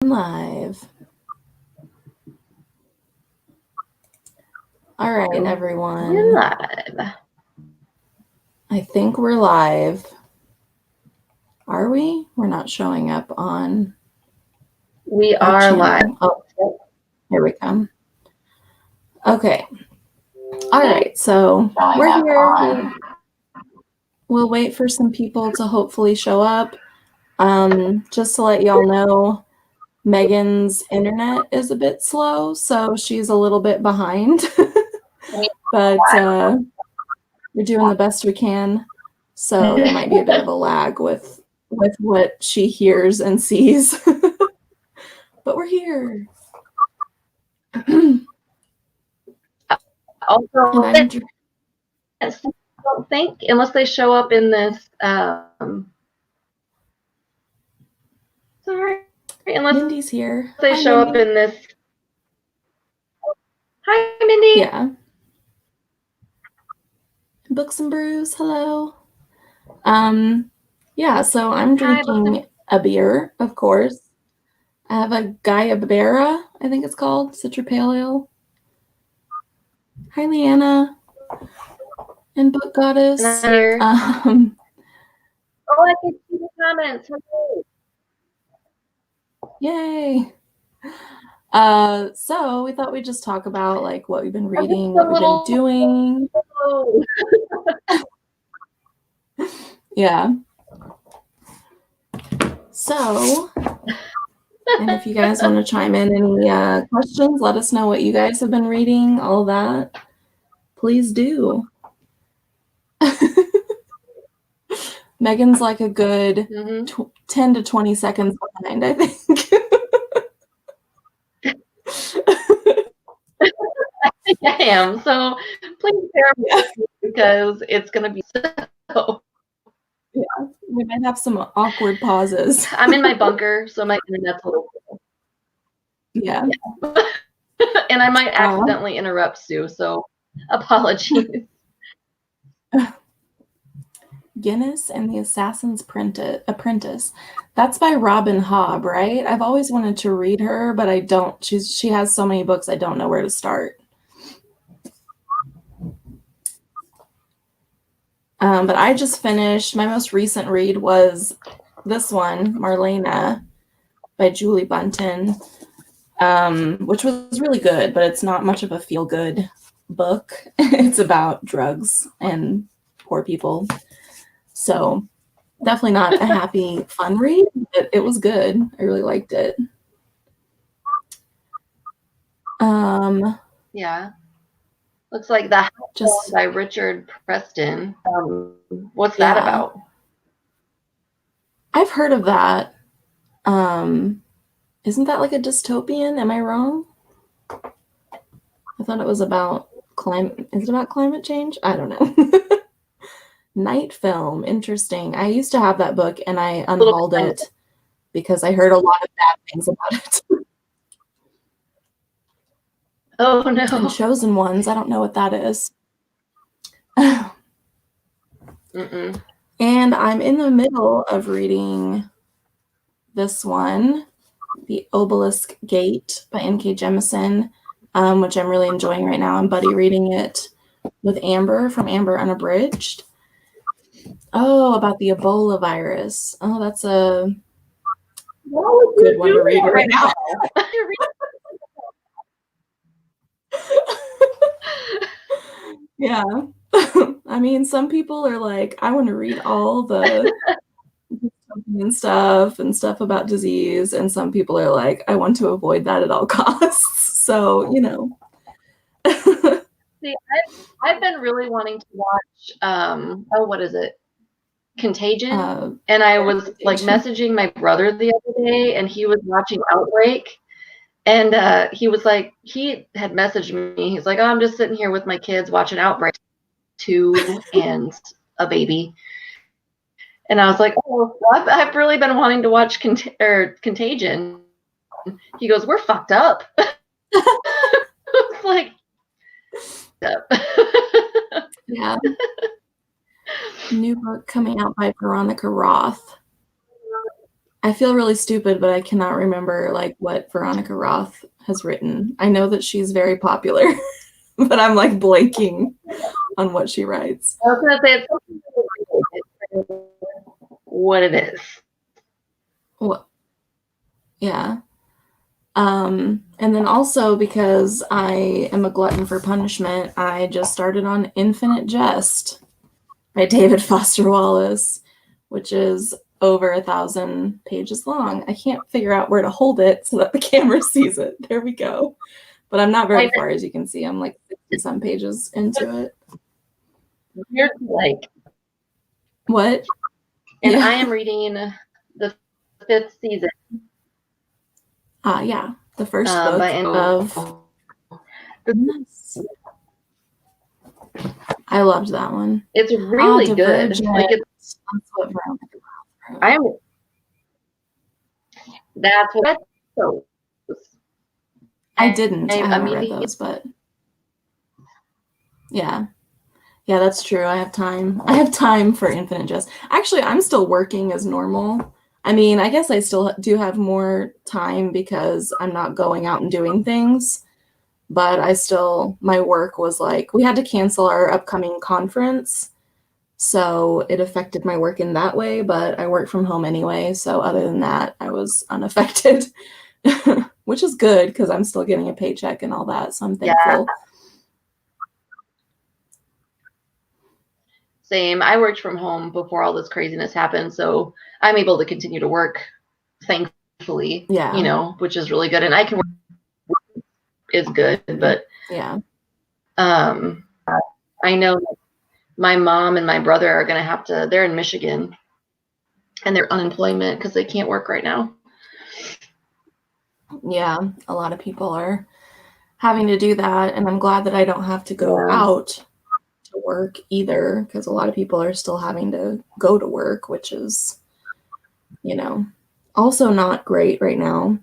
Live. All right, everyone. We're live. I think we're live. Are we? We're not showing up on. We are live. Oh, here we come. Okay. All right, so we're here. We'll wait for some people to hopefully show up. Just to let y'all know, Megan's internet is a bit slow, so she's a little bit behind. But we're doing the best we can. So there might be a bit of a lag with what she hears and sees. But we're here. Also, I don't think, unless they show up in this, sorry, unless Mindy's here. They Hi, show Mindy. up in this. Hi, Mindy. Yeah. Books and Brews, hello. Yeah, so I'm drinking a beer, of course. I have a Guayabera, I think it's called, Citra Pale Ale. Hi, Leanna. And Book Goddess. Oh, I can see the comments. Hello. Yay. So we thought we'd just talk about like what we've been reading, what we've been doing. Yeah. So, and if you guys want to chime in any questions, let us know what you guys have been reading, all that. Please do. Megan's like a good 10 to 20 seconds behind, I think. I am. So please bear with me because it's going to be so. Yeah, we might have some awkward pauses. I'm in my bunker, so my internet's a little. Yeah. And I might accidentally interrupt Sue, so apologies. Guinness and the Assassin's Apprentice. That's by Robin Hobb, right? I've always wanted to read her, but I don't. She has so many books, I don't know where to start. But I just finished, my most recent read was this one, Marlena, by Julie Buntin, which was really good, but it's not much of a feel-good book. It's about drugs and poor people. So definitely not a happy, fun read, but it was good. I really liked it. Yeah. Looks like The House by Richard Preston. What's that about? I've heard of that. Isn't that like a dystopian? Am I wrong? I thought it was about climate. Is it about climate change? I don't know. Night Film. Interesting. I used to have that book and I unhauled it because I heard a lot of bad things about it. Oh, no. And Chosen Ones. I don't know what that is. And I'm in the middle of reading this one, The Obelisk Gate by N.K. Jemisin, which I'm really enjoying right now. I'm buddy reading it with Amber from Amber Unabridged. Oh, about the Ebola virus. Oh, that's a good one to read right now. Yeah. I mean, some people are like, I want to read all the stuff about disease, and some people are like, I want to avoid that at all costs. So, you know. See, I've been really wanting to watch what is it? Contagion. And I was like messaging my brother the other day, and he was watching Outbreak. And he was like, he had messaged me. He's like, oh, I'm just sitting here with my kids watching Outbreak 2 and a baby. And I was like, oh, I've really been wanting to watch Contagion. He goes, we're fucked up. It's like, yeah. New book coming out by Veronica Roth. I feel really stupid, but I cannot remember like what Veronica Roth has written. I know that she's very popular, but I'm like blanking on what she writes. I was gonna say it's something what it is. What? Yeah. And then also because I am a glutton for punishment, I just started on Infinite Jest by David Foster Wallace, which is over 1,000 pages long. I can't figure out where to hold it so that the camera sees it. There we go. But I'm not very far, as you can see. I'm like 60-some pages into it. You're like what? And yeah. I am reading the 5th season. Yeah, the first book of. Goodness. I loved that one. It's really good. Like it's, that's what I didn't. I haven't read those, but yeah. Yeah, that's true. I have time. I have time for Infinite Jest. Actually, I'm still working as normal. I mean, I guess I still do have more time because I'm not going out and doing things. But my work was like, we had to cancel our upcoming conference. So it affected my work in that way, but I work from home anyway. So other than that, I was unaffected, which is good because I'm still getting a paycheck and all that. So I'm thankful. Yeah. Same. I worked from home before all this craziness happened. So I'm able to continue to work, thankfully, yeah. You know, which is really good. And I can work is good, but yeah. I know my mom and my brother are going to have to, they're in Michigan and they're unemployment because they can't work right now. Yeah, a lot of people are having to do that. And I'm glad that I don't have to go out to work either, because a lot of people are still having to go to work, which is, you know, also not great right now.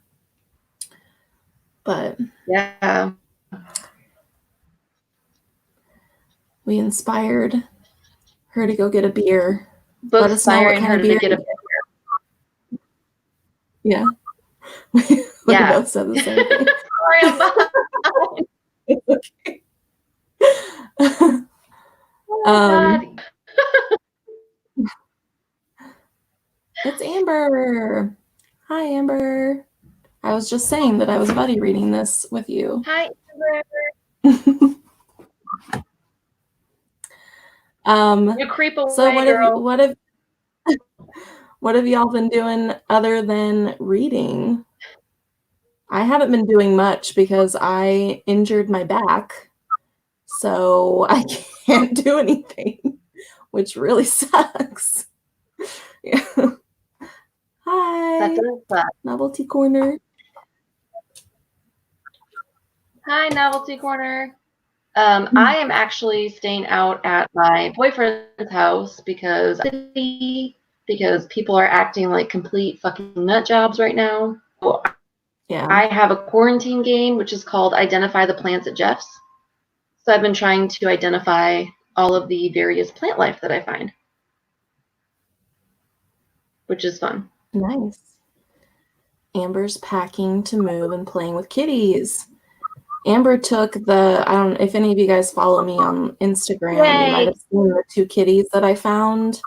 But yeah. We inspired her to go get a beer. Let us know what kind of beer. To get a beer. Yeah. Yeah. We both said the same thing. Sorry, I'm behind. It's okay. It's Amber. Hi, Amber. I was just saying that I was buddy reading this with you. Hi, Amber. You creep away, so girl. what have y'all been doing other than reading? I haven't been doing much because I injured my back, so I can't do anything, which really sucks. Yeah. Hi, Novelty Corner. Hi, Novelty Corner. I am actually staying out at my boyfriend's house because people are acting like complete fucking nut jobs right now. Yeah. I have a quarantine game which is called Identify the Plants at Jeff's. So I've been trying to identify all of the various plant life that I find, which is fun. Nice. Amber's packing to move and playing with kitties. Amber took I don't know if any of you guys follow me on Instagram. Yay. You might have seen the 2 kitties that I found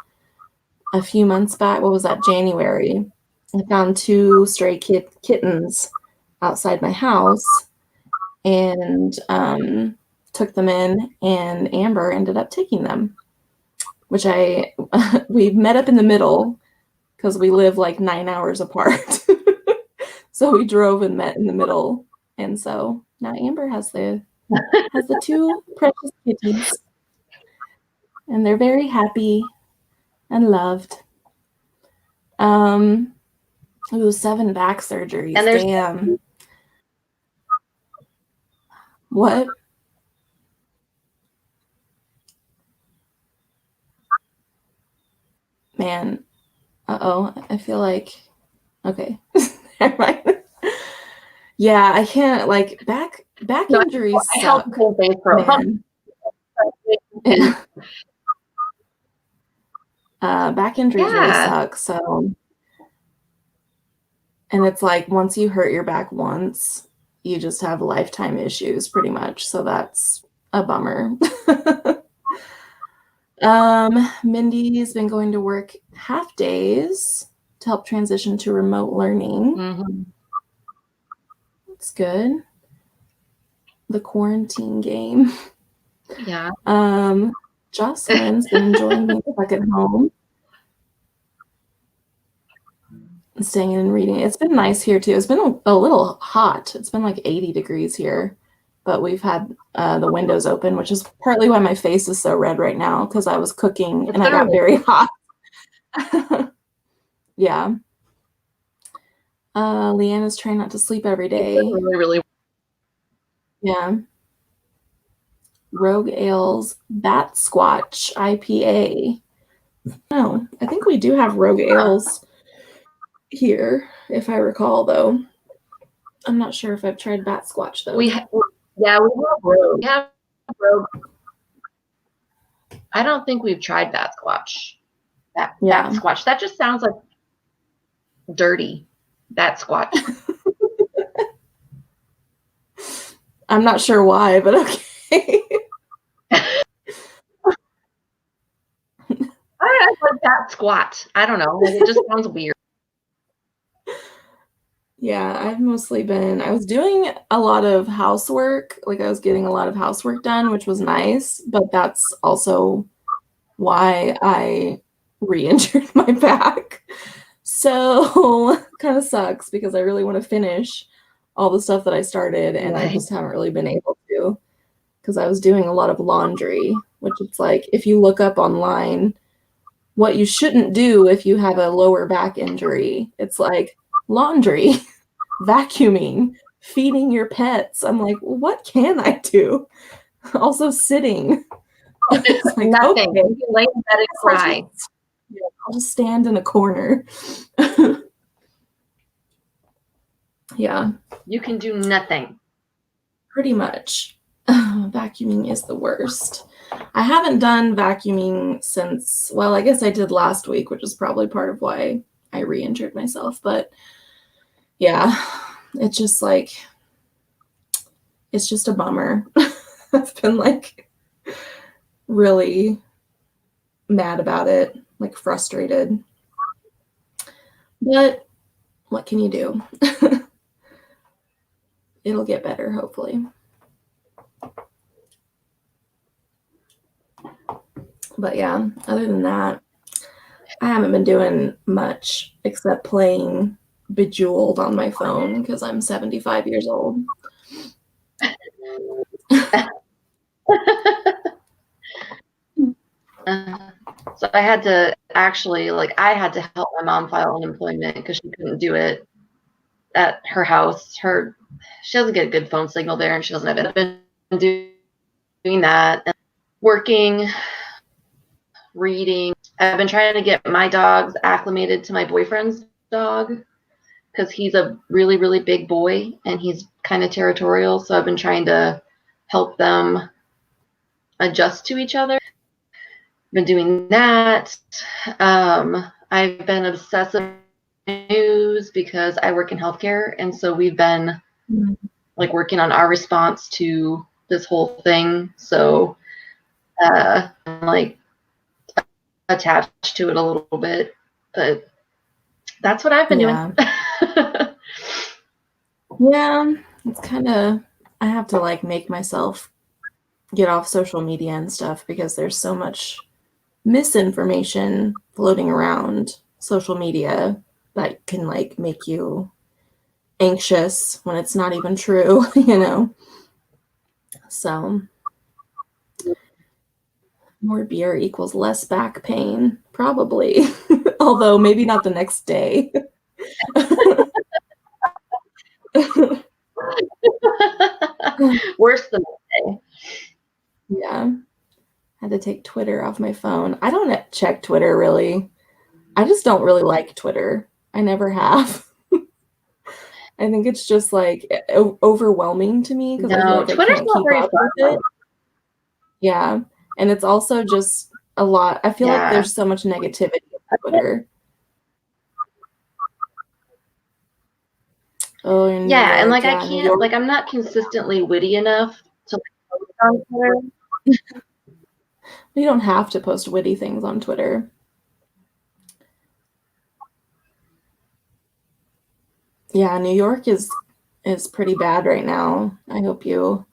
a few months back. What was that? January. I found 2 stray kittens outside my house and took them in, and Amber ended up taking them, which we met up in the middle because we live like 9 hours apart. So we drove and met in the middle. And so now Amber has the 2 precious kitties, and they're very happy and loved. 7 back surgeries. And damn. What? Man. Uh-oh. I feel like okay. Never mind. Yeah, I can't like back injuries suck. Man. Yeah. Back injuries really suck. So And it's like once you hurt your back once, you just have lifetime issues pretty much. So that's a bummer. Mindy's been going to work half days to help transition to remote learning. Mm-hmm. It's good. The quarantine game. Yeah. Jocelyn's been enjoying being stuck at home. Staying in and reading. It's been nice here too. It's been a little hot. It's been like 80 degrees here, but we've had the windows open, which is partly why my face is so red right now, because I was cooking and I got very hot. Yeah. Leanna's trying not to sleep every day. Really. Yeah. Rogue Ales Bat Squatch IPA. No, I think we do have Rogue Ales here, if I recall, though. I'm not sure if I've tried Bat Squatch, though. We have Rogue. We have Rogue. I don't think we've tried Bat Squatch. Bat Squatch. That just sounds like dirty. Bat Squatch. I'm not sure why, but okay. I like Bat Squat. I don't know. It just sounds weird. Yeah, I was doing a lot of housework. Like I was getting a lot of housework done, which was nice, but that's also why I re-injured my back. So kind of sucks because I really want to finish all the stuff that I started and I just haven't really been able to because I was doing a lot of laundry, which it's like if you look up online what you shouldn't do if you have a lower back injury, it's like laundry, vacuuming, feeding your pets. I'm like, well, what can I do? Also sitting. It's like, nothing. Okay. You lay in bed and cry. I'll just stand in a corner. Yeah. You can do nothing. Pretty much. Vacuuming is the worst. I haven't done vacuuming since, well, I guess I did last week, which is probably part of why I re-injured myself. But yeah, it's just like, it's just a bummer. I've been like really mad about it, like frustrated. But what can you do? It'll get better, hopefully. But yeah, other than that, I haven't been doing much except playing Bejeweled on my phone because I'm 75 years old. So I had to actually, I had to help my mom file unemployment because she couldn't do it at her house. She doesn't get a good phone signal there, and she doesn't have been doing that. And working, reading. I've been trying to get my dogs acclimated to my boyfriend's dog because he's a really, really big boy and he's kind of territorial. So I've been trying to help them adjust to each other. Been doing that. I've been obsessive with news because I work in healthcare, and so we've been working on our response to this whole thing. So I'm attached to it a little bit, but that's what I've been doing. Yeah, it's kind of, I have to make myself get off social media and stuff because there's so much misinformation floating around social media that can make you anxious when it's not even true, So more beer equals less back pain, probably. Although maybe not the next day. Worse than the day. Yeah. Had to take Twitter off my phone. I don't check Twitter really. I just don't really like Twitter. I never have. I think it's just overwhelming to me because I feel like I can't keep up with it. Yeah. And it's also just a lot. I feel like there's so much negativity on Twitter. Oh, in New Yeah, and York, like I yeah, New can't, York. like I'm not consistently witty enough to like, post on Twitter. You don't have to post witty things on Twitter. Yeah, New York is pretty bad right now. I hope you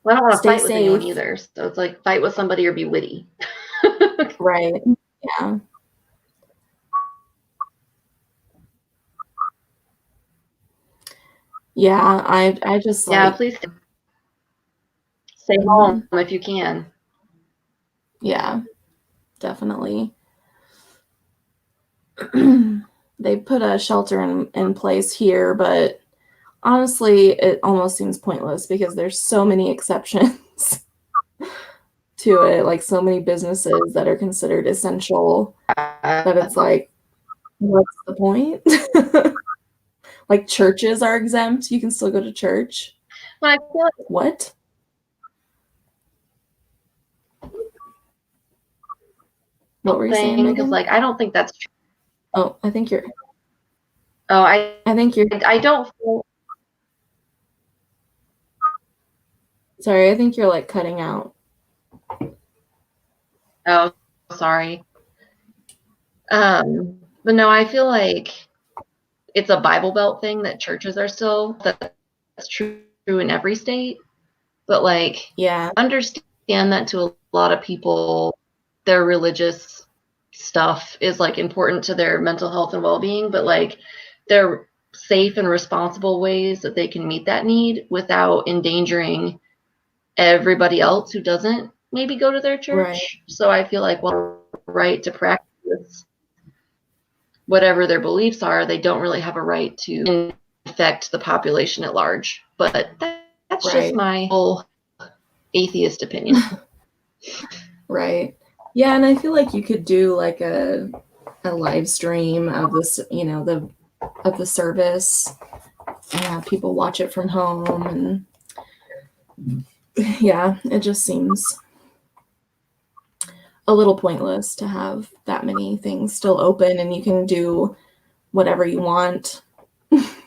Well, I don't want to stay fight with anyone safe. either. So it's like fight with somebody or be witty. Right. Yeah. Yeah, I just Yeah, like please stay home if you can. Yeah, definitely. They put a shelter in place here, but honestly, it almost seems pointless because there's so many exceptions to it, like so many businesses that are considered essential that it's like, what's the point? Like churches are exempt. You can still go to church. But I feel like What? What were you saying, thing because Megan? like I don't think that's true. Oh, I think you're. Oh, I think you're. I don't feel. Sorry, I think you're like cutting out. Oh, sorry. But no, I feel like it's a Bible Belt thing that churches are still, that's true in every state. But like, Yeah. understand that to a lot of people, their religious stuff is like important to their mental health and well-being, but like there are safe and responsible ways that they can meet that need without endangering everybody else who doesn't maybe go to their church. Right. So I feel like, well, right to practice whatever their beliefs are, they don't really have a right to affect the population at large. But that's Right. just my whole atheist opinion. Right. Yeah, and I feel like you could do like a live stream of this, you know, of the service and have people watch it from home, and yeah, it just seems a little pointless to have that many things still open and you can do whatever you want.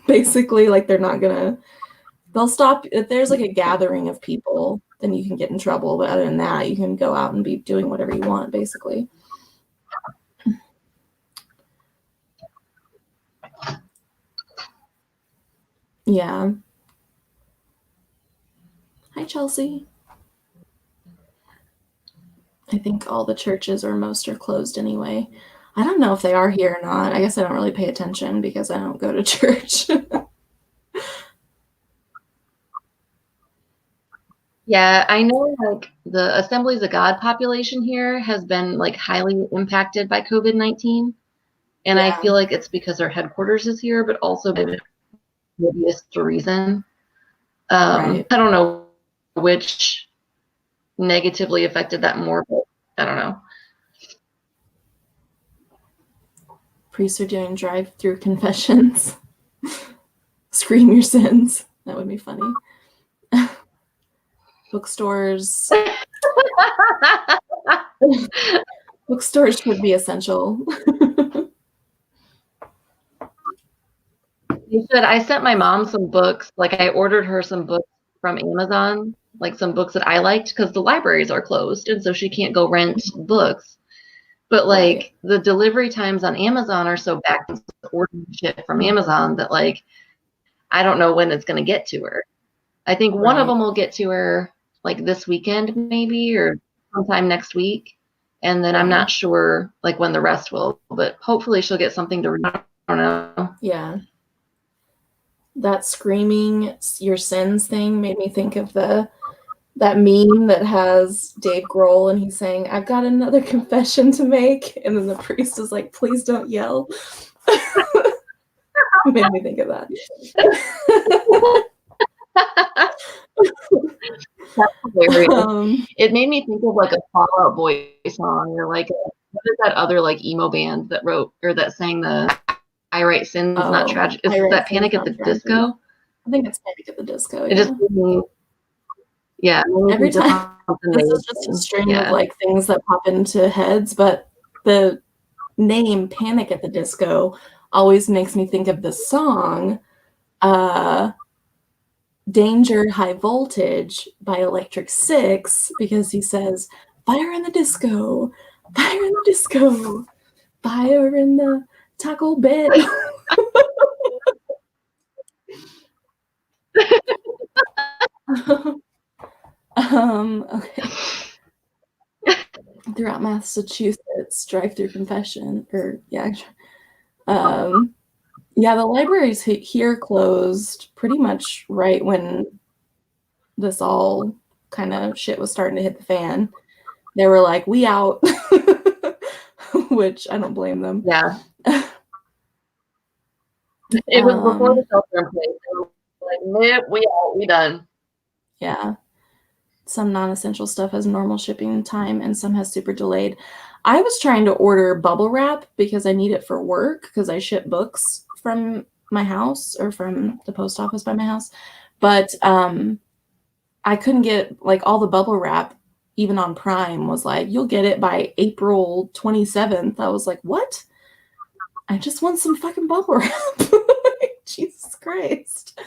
Basically, like they'll stop if there's like a gathering of people, then you can get in trouble, but other than that, you can go out and be doing whatever you want, basically. Yeah. Hi, Chelsea. I think all the churches or most are closed anyway. I don't know if they are here or not. I guess I don't really pay attention because I don't go to church. Yeah, I know like the Assemblies of God population here has been like highly impacted by COVID-19. And I feel like it's because their headquarters is here, but also maybe it's the reason. Right. I don't know which negatively affected that more, but I don't know. Priests are doing drive-through confessions. Scream your sins. That would be funny. Bookstores. Bookstores should be essential. You should. I sent my mom some books. Like I ordered her some books from Amazon, like some books that I liked because the libraries are closed and so she can't go rent books. But like Right. the delivery times on Amazon are so back and ordering shit from Amazon that like I don't know when it's going to get to her. I think one of them will get to her like this weekend maybe or sometime next week. And then I'm not sure like when the rest will, but hopefully she'll get something to read. I don't know. Yeah. That screaming your sins thing made me think of that meme that has Dave Grohl and he's saying, "I've got another confession to make," and then the priest is like, "Please don't yell." Made me think of that. That's hilarious. It made me think of like a Fall Out Boy song or like what is that other like emo band that wrote or that sang the I Write Sins Not Tragic? Is that Panic at the Disco? I think it's Panic at the Disco. It just every time this is just a string of like things that pop into heads, but the name Panic at the Disco always makes me think of the song Danger High Voltage by Electric Six, because he says, fire in the disco, fire in the disco, fire in the Taco Bell. Okay. Throughout Massachusetts, drive-through confession, yeah, the libraries here closed pretty much right when this all kind of shit was starting to hit the fan. They were like, we out, which I don't blame them. Yeah. It was before the shelter in place. Like, nope, we done. Yeah. Some non-essential stuff has normal shipping time and some has super delayed. I was trying to order bubble wrap because I need it for work because I ship books from my house or from the post office by my house. But I couldn't get like all the bubble wrap, even on Prime was like, you'll get it by April 27th. I was like, what? I just want some fucking bubble wrap. Jesus Christ.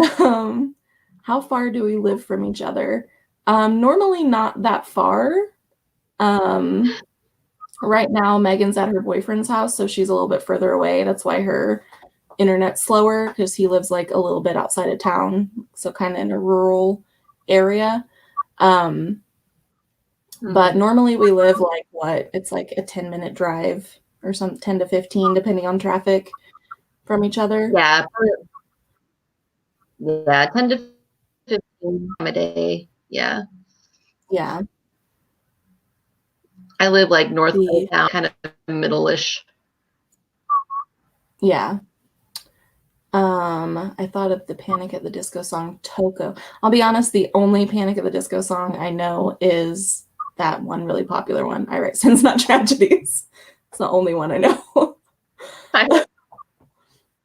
How far do we live from each other? Normally not that far. Right now, Megan's at her boyfriend's house, so she's a little bit further away. That's why her internet's slower, because he lives like a little bit outside of town, so kind of in a rural area. But normally we live like what? It's like a 10-minute drive or some 10 to 15, depending on traffic, from each other. Yeah. Yeah, 10 to 15 a day. Yeah. Yeah. I live like north of town, kind of middle-ish. Yeah. I thought of the Panic at the Disco song, Toko. I'll be honest, the only Panic at the Disco song I know is that one really popular one, I Write Sins Not Tragedies. It's the only one I know.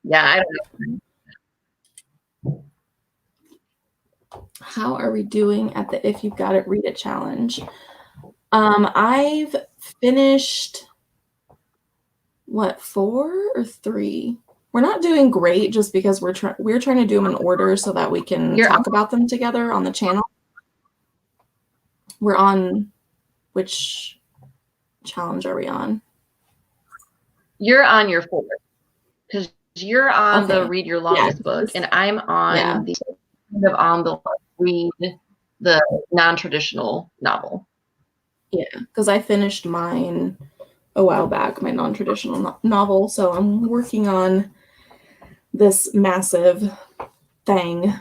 Yeah, I don't know. How are we doing at the If You've Got It, Read It challenge? I've finished, what, 4 or 3? We're not doing great just because we're trying to do them in order so that we can talk about them together on the channel. We're on, which challenge are we on? You're on your 4, because you're on the Read Your Longest book, and I'm on the read the non-traditional novel. Yeah, because I finished mine a while back, my non-traditional novel, so I'm working on this massive thing.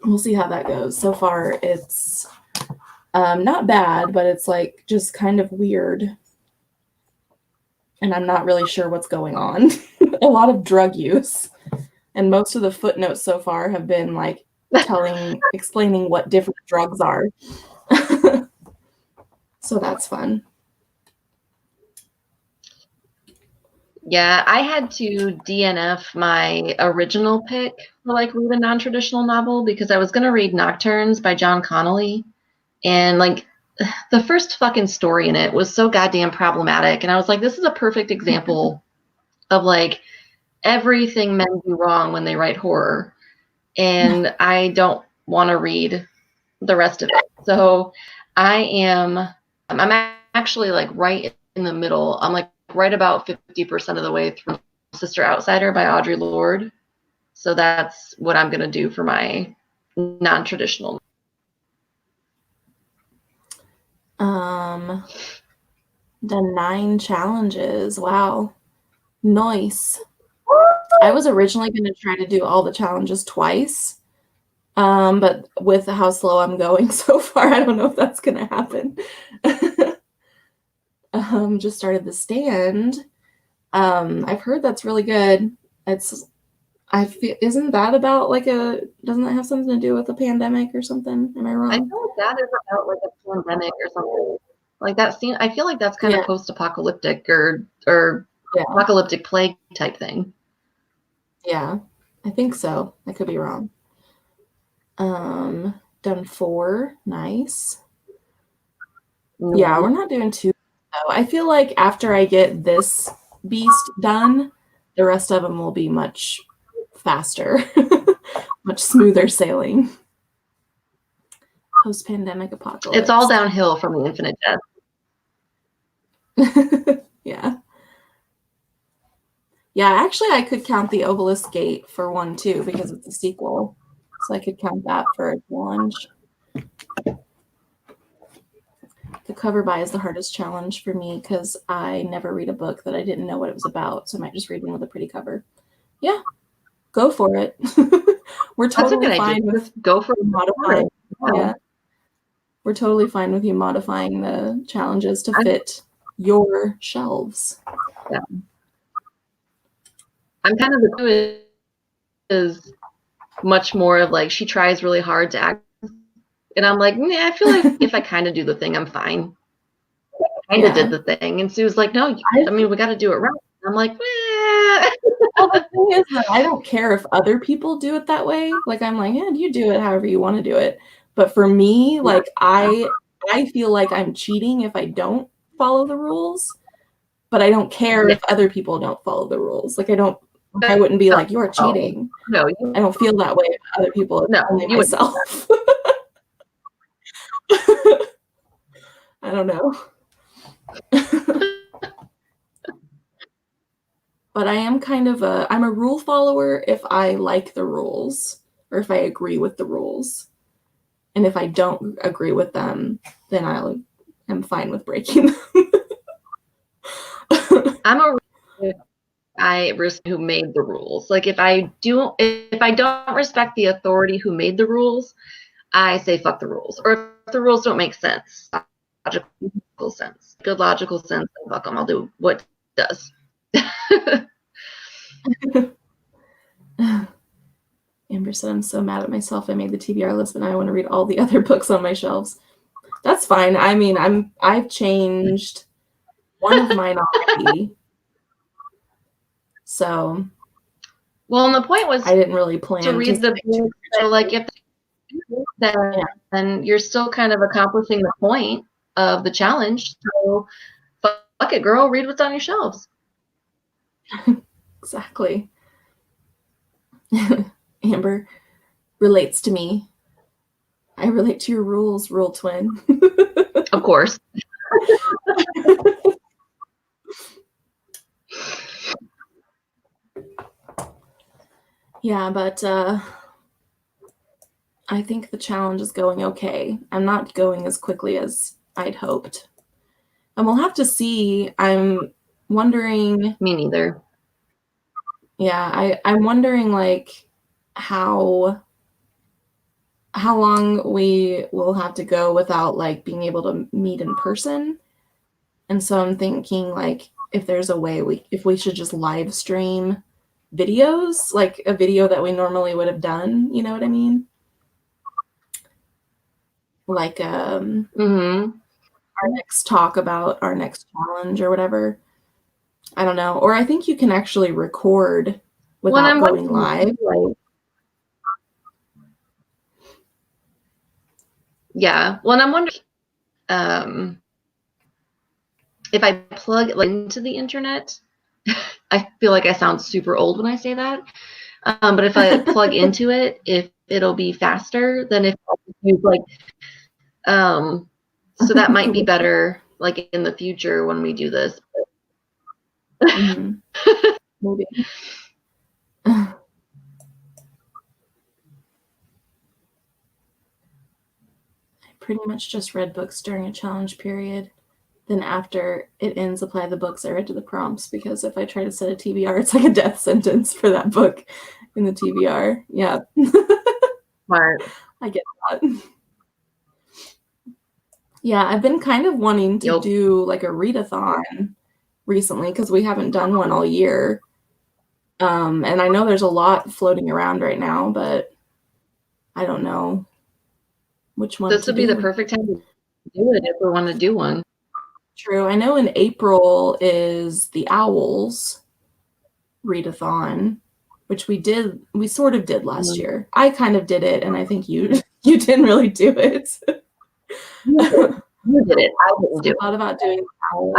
We'll see how that goes. So far, it's not bad, but it's like just kind of weird. And I'm not really sure what's going on. A lot of drug use. And most of the footnotes so far have been like explaining what different drugs are. So that's fun. Yeah, I had to DNF my original pick for like read a non-traditional novel because I was going to read Nocturnes by John Connolly. And like the first fucking story in it was so goddamn problematic. And I was like, this is a perfect example of like everything men do wrong when they write horror. And I don't want to read the rest of it. So I'm actually like right in the middle. I'm like right about 50% of the way through Sister Outsider by Audre Lorde. So that's what I'm going to do for my non-traditional. Done 9 challenges. Wow. Nice. I was originally going to try to do all the challenges twice. But with how slow I'm going so far, I don't know if that's going to happen. Just started The Stand. I've heard that's really good. Isn't that about like doesn't that have something to do with a pandemic or something? Am I wrong? I feel like that is about like a pandemic or something. Like that scene, I feel like that's kind of post-apocalyptic or apocalyptic plague type thing. Yeah, I think so. I could be wrong. Done 4. Nice. Mm-hmm. Yeah, we're not doing 2 though. I feel like after I get this beast done, the rest of them will be much faster, much smoother sailing. Post-pandemic apocalypse. It's all downhill from the Infinite Jest. Yeah. Yeah, actually, I could count the Obelisk Gate for one too because it's a sequel, so I could count that for a challenge. The cover buy is the hardest challenge for me because I never read a book that I didn't know what it was about, so I might just read one with a pretty cover. Yeah, go for it. We're totally fine with go for modifying. Yeah, we're totally fine with you modifying the challenges to fit your shelves. Yeah. I'm kind of the two is much more of like she tries really hard to act, and I'm like, I feel like if I kind of do the thing, I'm fine. I kind of did the thing, and Sue's like, no, I mean, we got to do it right. And I'm like, Well, the thing is that I don't care if other people do it that way. Like, I'm like, yeah, you do it however you want to do it. But for me, like, I feel like I'm cheating if I don't follow the rules. But I don't care if other people don't follow the rules. Like, I wouldn't be like, you're cheating. No, I don't feel that way if other people. No, only you myself. I don't know. But I am kind of I'm a rule follower if I like the rules or if I agree with the rules. And if I don't agree with them, then I'm fine with breaking them. I'm a risk who made the rules. Like if I don't respect the authority who made the rules, I say fuck the rules. Or if the rules don't make sense, logical sense, good logical sense, then fuck them. I'll do what it does. Amber said, I'm so mad at myself. I made the TBR list, but now I want to read all the other books on my shelves. That's fine. I mean, I've changed one of mine already. So, well, and the point was I didn't really plan to read the book. So, like, if then you're still kind of accomplishing the point of the challenge. So, fuck it, girl. Read what's on your shelves. Exactly. Amber relates to me. I relate to your rules, Rule Twin. Of course. Yeah, but I think the challenge is going okay. I'm not going as quickly as I'd hoped. And we'll have to see. I'm wondering. Me neither. Yeah, I'm wondering like how long we will have to go without like being able to meet in person. And so I'm thinking like if there's a way if we should just live stream videos, like a video that we normally would have done, you know what I mean? Like our next talk about our next challenge or whatever. I don't know. Or I think you can actually record without going live. Yeah. Well, and I'm wondering if I plug it into the internet. I feel like I sound super old when I say that. But if I plug into it, if it'll be faster than if I use like so that might be better like in the future when we do this. Maybe. Pretty much just read books during a challenge period. Then after it ends, apply the books I read to the prompts, because if I try to set a TBR, it's like a death sentence for that book in the TBR. Yeah. Smart. I get that. Yeah, I've been kind of wanting to do like a readathon recently because we haven't done one all year. And I know there's a lot floating around right now, but I don't know which one. This would be the perfect time to do it if we want to do one. True. I know in April is the Owls readathon, which we sort of did last year. I kind of did it, and I think you didn't really do it. You did it. I didn't do it. I thought about doing Owls.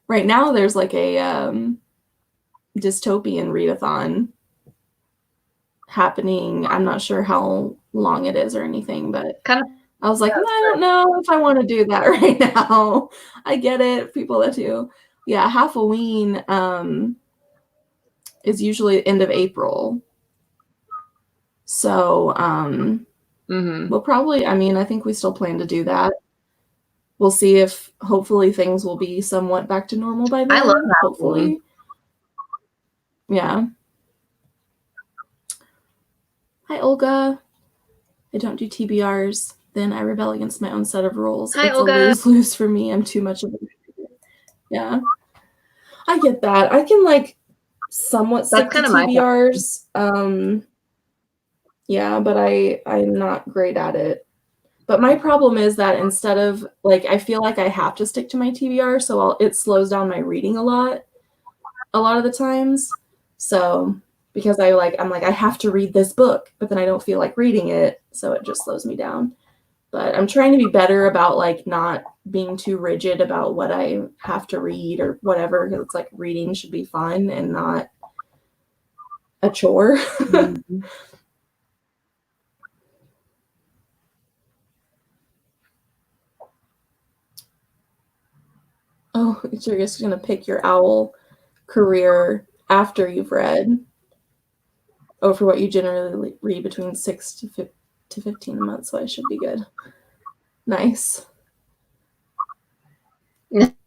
Right now there's like a dystopian readathon happening. I'm not sure how long it is or anything, but I was like, I don't know if I want to do that right now. I get it, people that do. Yeah, Halloween is usually end of April. So we'll probably, I think we still plan to do that. We'll see if hopefully things will be somewhat back to normal by then. I love that. Hopefully. Yeah. Hi, Olga. I don't do TBRs. Then I rebel against my own set of rules. Hi, it's Olga. a lose-lose for me. I'm too much of a... Yeah. I get that. I can like somewhat stick to TBRs. Yeah, but I'm not great at it. But my problem is that instead of like, I feel like I have to stick to my TBR, so it slows down my reading a lot of the times. So because I'm like, I have to read this book, but then I don't feel like reading it, so it just slows me down. But I'm trying to be better about like not being too rigid about what I have to read or whatever, because it's like reading should be fun and not a chore. Mm-hmm. Oh, so you're just gonna pick your owl career after you've read. Oh, for what you generally read between 6 to 15 a month, so I should be good. Nice.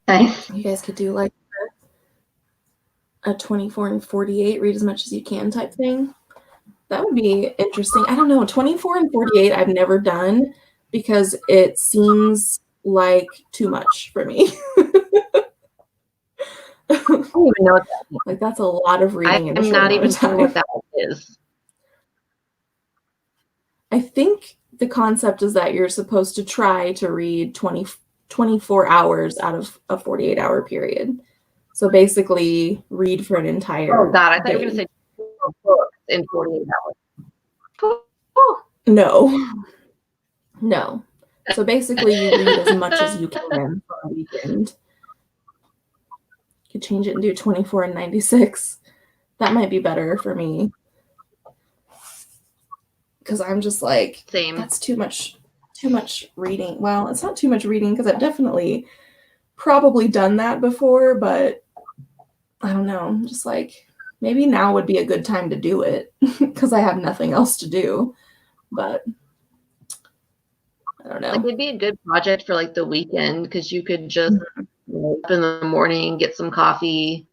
Nice. You guys could do like a 24 and 48, read as much as you can type thing. That would be interesting. I don't know. 24 and 48 I've never done because it seems like too much for me. I don't even know what that is. Like that's a lot of reading in a short amount amount of time. Sure what that is. I think the concept is that you're supposed to try to read 24 hours out of a 48-hour period. So basically read for an entire God, I thought day. you were going to say books in 48 hours. No. So basically you read as much as you can for a weekend. You could change it and do 24 and 96. That might be better for me. Because I'm just like, that's too much reading. Well, it's not too much reading because I've definitely probably done that before, but I don't know. I'm just like, maybe now would be a good time to do it because I have nothing else to do. But I don't know. Like it'd be a good project for like the weekend because you could just wake up in the morning, get some coffee,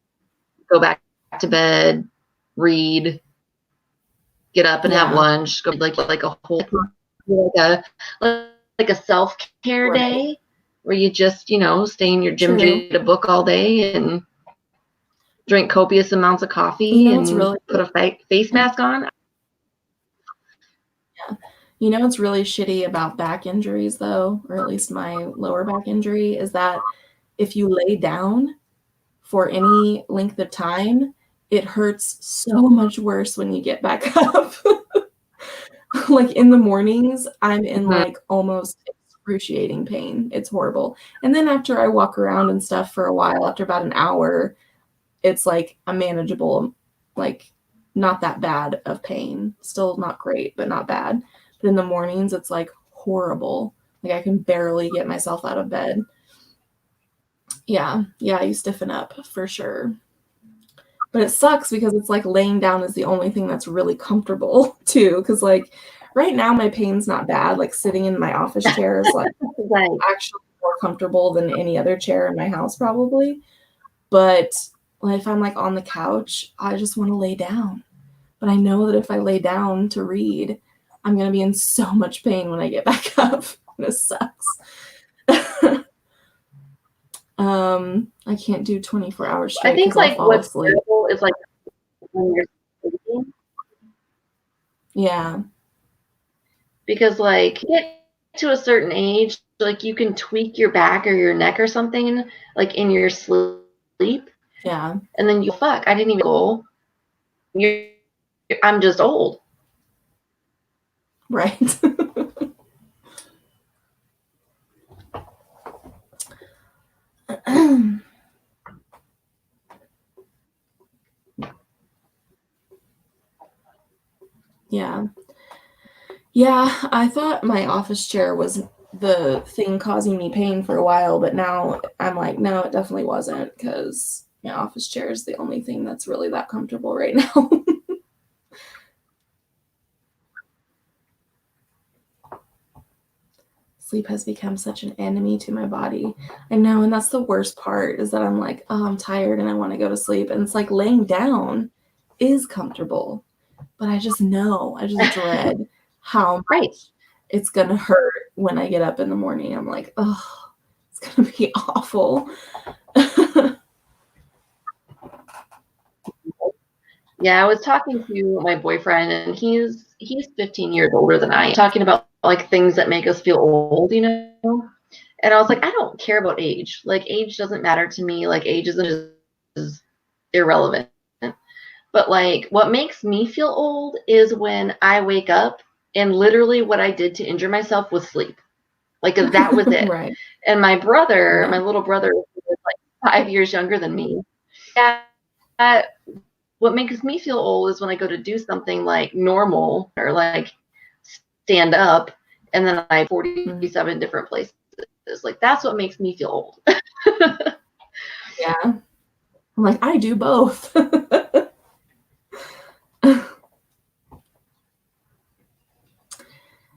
go back to bed, read, get up and have lunch, go like a whole like a self-care day where you just, stay in your gym, read a book all day and drink copious amounts of coffee and put a face mask on. Yeah. You know what's really shitty about back injuries though, or at least my lower back injury, is that if you lay down for any length of time, it hurts so much worse when you get back up. Like in the mornings, I'm in like almost excruciating pain. It's horrible. And then after I walk around and stuff for a while, after about an hour, it's like a manageable, like not that bad of pain. Still not great, but not bad. But in the mornings, it's like horrible. Like I can barely get myself out of bed. Yeah, you stiffen up for sure. But it sucks because it's like laying down is the only thing that's really comfortable too. Because like right now my pain's not bad. Like sitting in my office chair is like actually more comfortable than any other chair in my house probably. But if I'm like on the couch, I just want to lay down. But I know that if I lay down to read, I'm going to be in so much pain when I get back up. This sucks. I can't do 24 hours straight. I think like what's terrible is like when you're sleeping. Yeah. Because like you get to a certain age, like you can tweak your back or your neck or something like in your sleep. Yeah. And then I didn't even go. I'm just old. Right. Yeah. Yeah, I thought my office chair was the thing causing me pain for a while, but now I'm like, no, it definitely wasn't, because my office chair is the only thing that's really that comfortable right now. Sleep has become such an enemy to my body. I know, and that's the worst part, is that I'm like, oh, I'm tired and I want to go to sleep. And it's like laying down is comfortable, but I just dread how much it's going to hurt when I get up in the morning. I'm like, oh, it's going to be awful. Yeah, I was talking to my boyfriend, and he's 15 years older than I am, talking about like things that make us feel old, you know? And I was like, I don't care about age. Like, age doesn't matter to me. Like, age is irrelevant. But like, what makes me feel old is when I wake up and literally what I did to injure myself was sleep. Like, that was it. Right. And my brother, my little brother, was like 5 years younger than me. What makes me feel old is when I go to do something like normal or like stand up, and then I 47 different places. Like, that's what makes me feel old. Yeah. I'm like, I do both.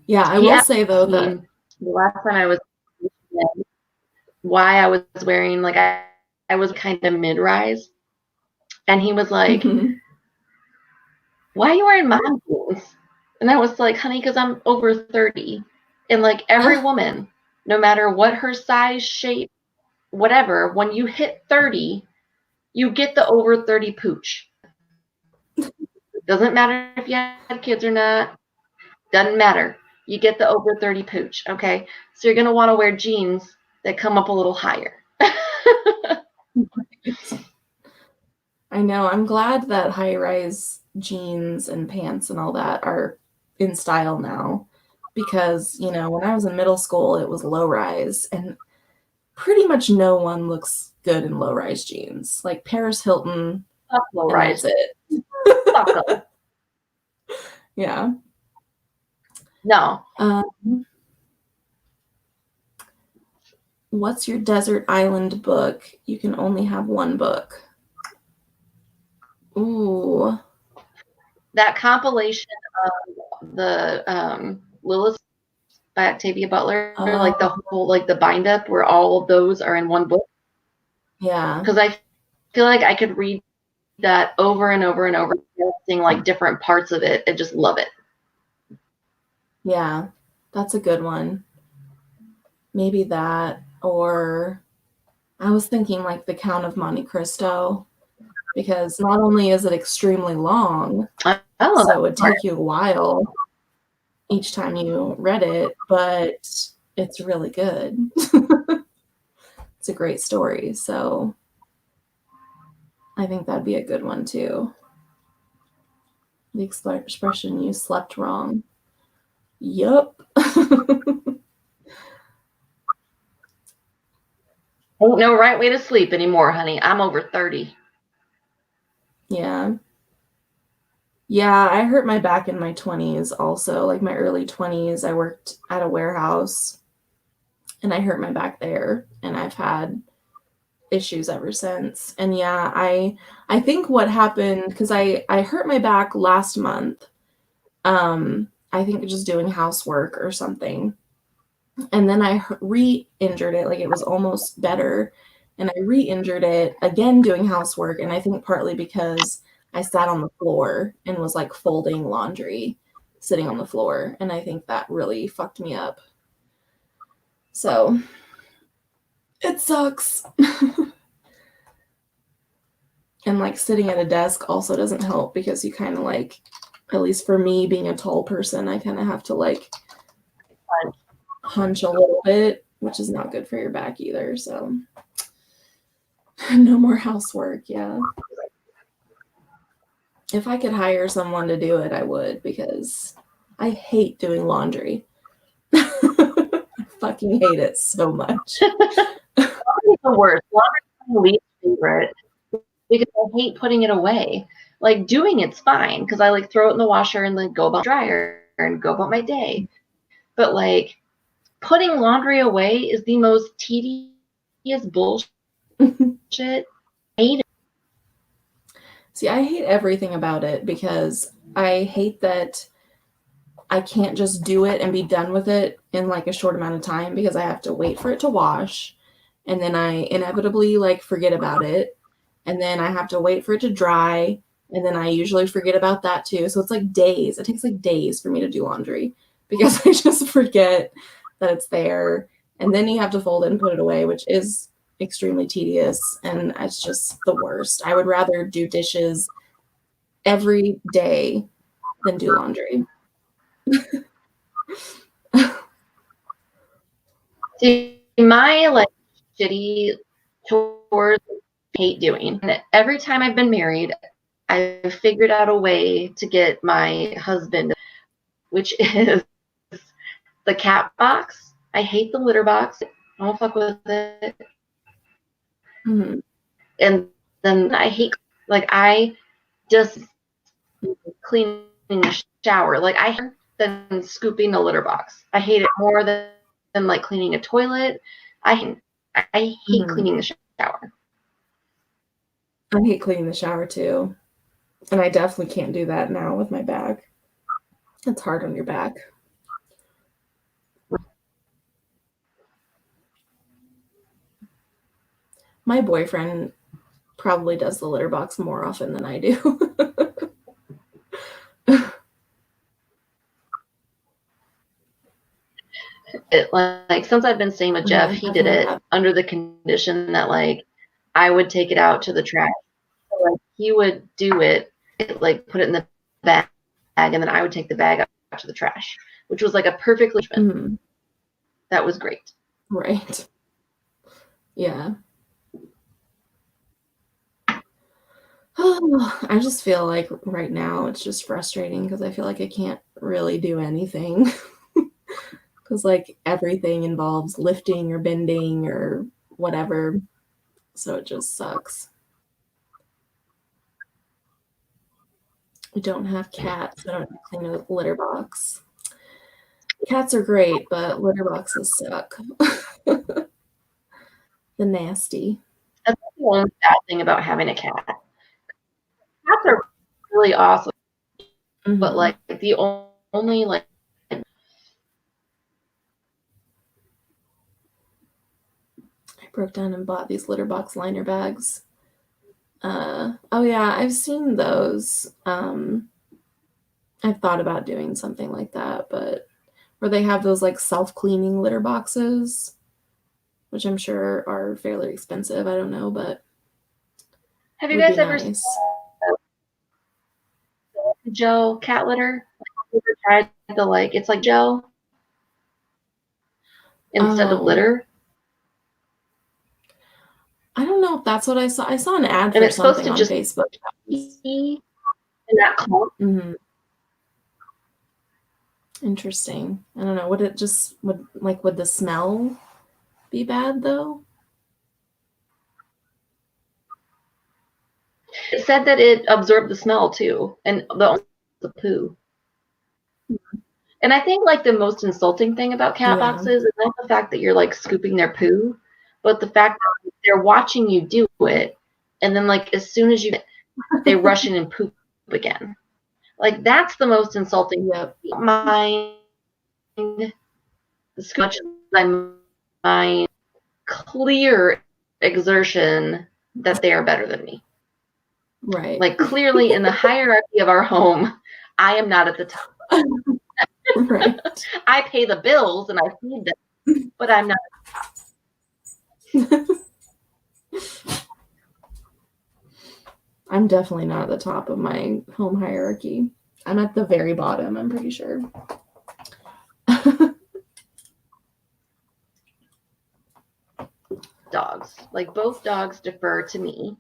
Yeah, I will say though that the last time I was why I was wearing, like, I was kind of mid-rise, and he was like, why are you wearing mom jeans? And I was like, honey, because I'm over 30, and like every woman, no matter what her size, shape, whatever, when you hit 30, you get the over 30 pooch. Doesn't matter if you had kids or not. Doesn't matter. You get the over 30 pooch, okay? So you're going to want to wear jeans that come up a little higher. I know. I'm glad that high-rise jeans and pants and all that are in style now, because, you know, when I was in middle school, it was low-rise, and pretty much no one looks good in low-rise jeans. Like Paris Hilton, Low-rise. And that's it. Yeah. No. What's your desert island book? You can only have one book. Ooh. That compilation of the Lilith by Octavia Butler, like the whole, like the bind up where all of those are in one book. Yeah. Because I feel like I could read that over and over and over, seeing like different parts of it and just love it. Yeah, that's a good one. Maybe that, or I was thinking like The Count of Monte Cristo, because not only is it extremely long, so it would take you a while each time you read it, but it's really good. It's a great story, so I think that'd be a good one too. The expression, you slept wrong. Yup. Ain't no right way to sleep anymore, honey. I'm over 30. Yeah. Yeah, I hurt my back in my 20s also, like my early 20s. I worked at a warehouse and I hurt my back there, and I've had issues ever since. And yeah, I think what happened, because I hurt my back last month. I think just doing housework or something. And then I re-injured it, like it was almost better. And I re-injured it again doing housework. And I think partly because I sat on the floor and was like folding laundry, sitting on the floor. And I think that really fucked me up. So it sucks. And like sitting at a desk also doesn't help, because you kind of like, at least for me being a tall person, I kind of have to like hunch a little bit, which is not good for your back either. So no more housework. Yeah. If I could hire someone to do it, I would, because I hate doing laundry. I fucking hate it so much. Laundry's the worst. Laundry's my least favorite because I hate putting it away. Like doing it's fine because I like throw it in the washer and then go about dryer and go about my day. But like putting laundry away is the most tedious bullshit. I hate it. See, I hate everything about it because I hate that I can't just do it and be done with it in like a short amount of time because I have to wait for it to wash, and then I inevitably like forget about it, and then I have to wait for it to dry, and then I usually forget about that too. So it's like days. It takes like days for me to do laundry because I just forget that it's there, and then you have to fold it and put it away, which is extremely tedious, and it's just the worst. I would rather do dishes every day than do laundry. See, my like shitty chores I hate doing. And every time I've been married, I've figured out a way to get my husband, which is the cat box. I hate the litter box. I don't fuck with it. Mm-hmm. And then I hate, like, I just cleaning the shower. Like, I hate than scooping the litter box. I hate it more than like cleaning a toilet. I hate cleaning the shower. I hate cleaning the shower too. And I definitely can't do that now with my back. It's hard on your back. My boyfriend probably does the litter box more often than I do. It, like since I've been staying with Jeff, he did it under the condition that like I would take it out to the trash. So, like, he would do it, like put it in the bag, and then I would take the bag out to the trash, which was like a perfect arrangement. That was great. Right. Yeah. Oh, I just feel like right now it's just frustrating because I feel like I can't really do anything. Because like everything involves lifting or bending or whatever. So it just sucks. We don't have cats. So I don't clean a litter box. Cats are great, but litter boxes suck. The nasty. That's the one bad thing about having a cat. Cats are really awesome, but like the only like. I broke down and bought these litter box liner bags. Oh yeah, I've seen those. I've thought about doing something like that, but where they have those like self-cleaning litter boxes, which I'm sure are fairly expensive. I don't know, but have you guys ever seen Joe cat litter? Have you ever tried the like it's like Joe instead of litter? I don't know if that's what I saw. I saw an ad for something on Facebook. In that clump. Interesting. I don't know. Would the smell be bad though? It said that it absorbed the smell too, and the poo. And I think like the most insulting thing about cat boxes is not the fact that you're like scooping their poo, but the fact that they're watching you do it, and then like as soon as they rush in and poop again. Like that's the most insulting. Mind as much as I mind clear exertion that they are better than me. Right. Like clearly in the hierarchy of our home, I am not at the top. Right. I pay the bills and I feed them, but I'm not at the top. I'm definitely not at the top of my home hierarchy. I'm at the very bottom, I'm pretty sure. Dogs. Like both dogs defer to me.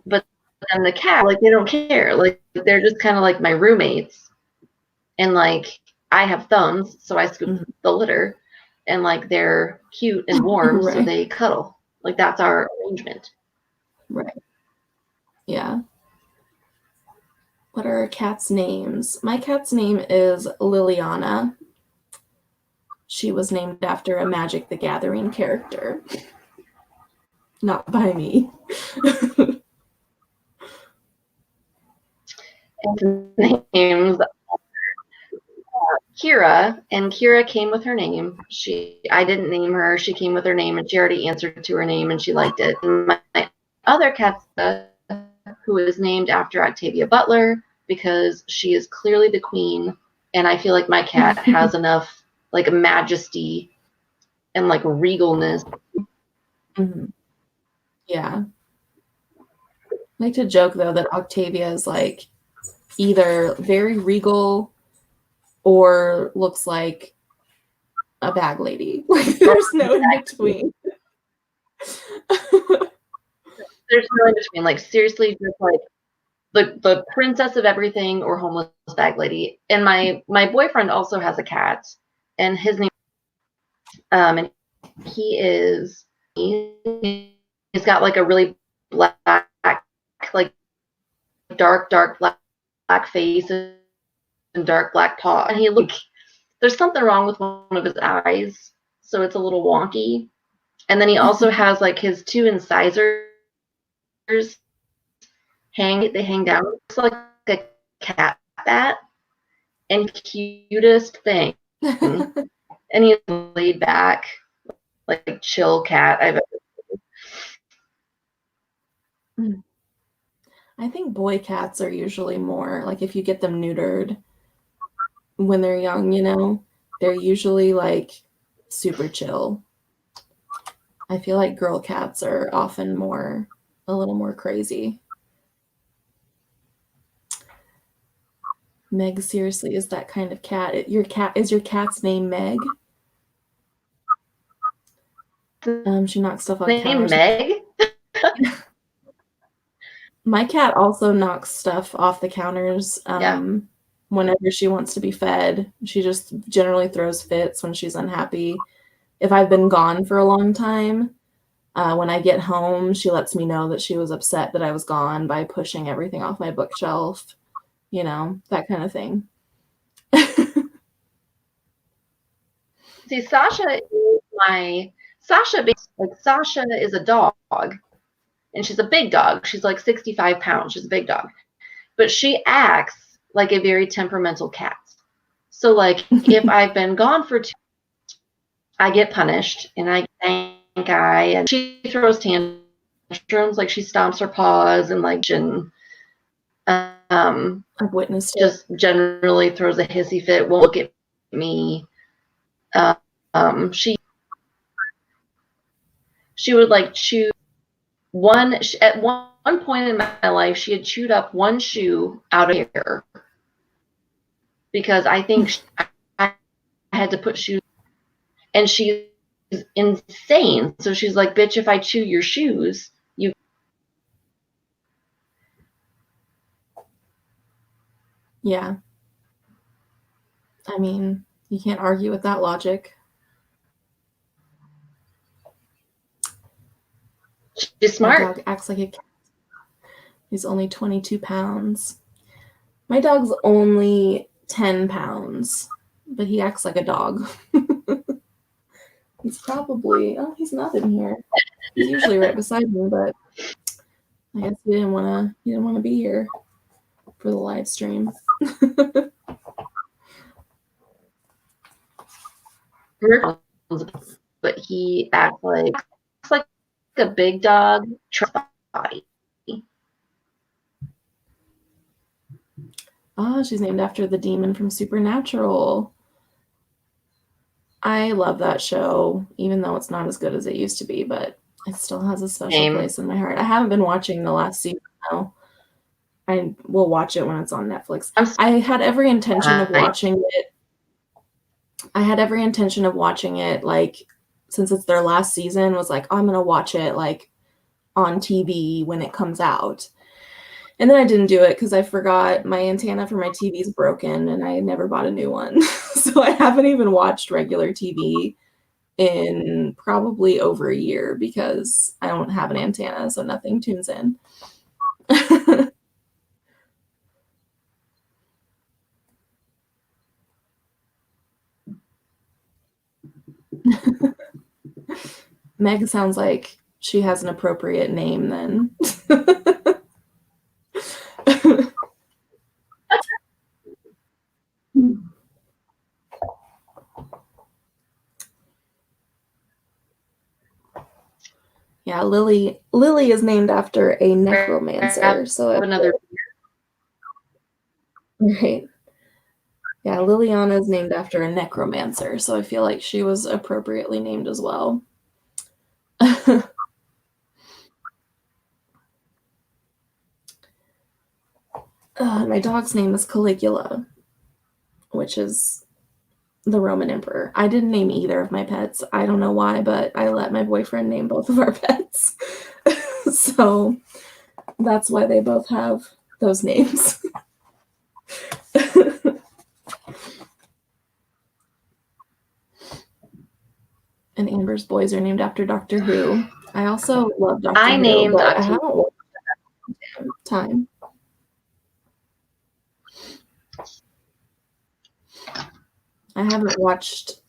But then the cat, like they don't care. Like they're just kind of like my roommates. And like I have thumbs, so I scoop the litter. And like they're cute and warm, so they cuddle. Like that's our arrangement. Right. Yeah. What are our cats' names? My cat's name is Liliana. She was named after a Magic the Gathering character. Not by me. Names Kira, and Kira came with her name. I didn't name her. She came with her name, and she already answered to her name, and she liked it. And my other cat, who is named after Octavia Butler, because she is clearly the queen, and I feel like my cat has enough like majesty and like regalness. Mm-hmm. Yeah. I like to joke though that Octavia is like either very regal or looks like a bag lady. Like there's no in between. There's no in between. Like seriously, just like the princess of everything or homeless bag lady. And my boyfriend also has a cat, and his name and he's got like a really black, like dark black face and dark black paw, and there's something wrong with one of his eyes, so it's a little wonky. And then he also has like his two incisors they hang down. It's like a cat bat, and cutest thing. And he's laid back, like chill cat I've ever seen. I think boy cats are usually more like if you get them neutered when they're young, you know, they're usually like super chill. I feel like girl cats are often a little more crazy. Meg seriously is that kind of cat. Is your cat's name Meg? She knocks stuff off counters. Meg? My cat also knocks stuff off the counters. Whenever she wants to be fed. She just generally throws fits when she's unhappy. If I've been gone for a long time, when I get home, she lets me know that she was upset that I was gone by pushing everything off my bookshelf, you know, that kind of thing. See, Sasha is a dog, and she's a big dog. She's like 65 pounds. She's a big dog, but she acts like a very temperamental cat. So like if I've been gone for 2 weeks, I get punished, and I thank and she throws tantrums, like she stomps her paws and like I've witnessed just generally throws a hissy fit, won't look at me. She would like chew at one point in my life, she had chewed up one shoe out of here because I think I had to put shoes, and she's insane. So she's like, bitch, if I chew your shoes, you. Yeah. I mean, you can't argue with that logic. She's smart. My dog acts like a cat. He's only 22 pounds. My dog's only 10 pounds, but he acts like a dog. He's probably, he's not in here. He's usually right beside me, but I guess he didn't want to be here for the live stream. But he acts like a big dog body. Oh, she's named after the demon from Supernatural. I love that show, even though it's not as good as it used to be, but it still has a special place in my heart. I haven't been watching the last season though. I will watch it when it's on Netflix. I had every intention of watching it. Like, since it's their last season, was like, I'm gonna watch it like on TV when it comes out. And then I didn't do it because I forgot my antenna for my TV is broken and I never bought a new one. So I haven't even watched regular TV in probably over a year because I don't have an antenna, so nothing tunes in. Meg sounds like she has an appropriate name then. Yeah, Lily is named after a necromancer. So another. Right. Yeah, Liliana is named after a necromancer, so I feel like she was appropriately named as well. My dog's name is Caligula, which is the Roman emperor. I didn't name either of my pets. I don't know why, but I let my boyfriend name both of our pets. So that's why they both have those names. And Amber's boys are named after Doctor Who. I also love Doctor Who. Named but I haven't watched it time. I haven't watched.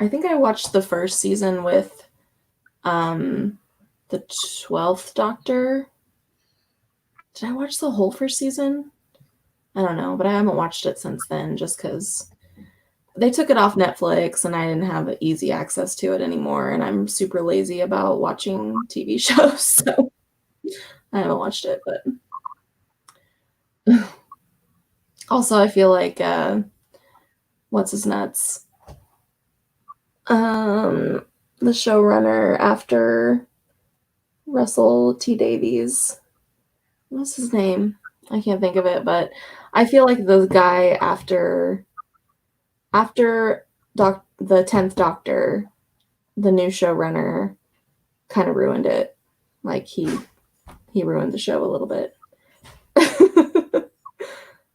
I think I watched the first season with the 12th Doctor. Did I watch the whole first season? I don't know, but I haven't watched it since then just because they took it off Netflix and I didn't have easy access to it anymore. And I'm super lazy about watching TV shows. So I haven't watched it, but also I feel like what's his nuts? The showrunner after Russell T Davies. What's his name? I can't think of it, but I feel like the guy after the 10th Doctor, the new showrunner kind of ruined it. Like he ruined the show a little bit.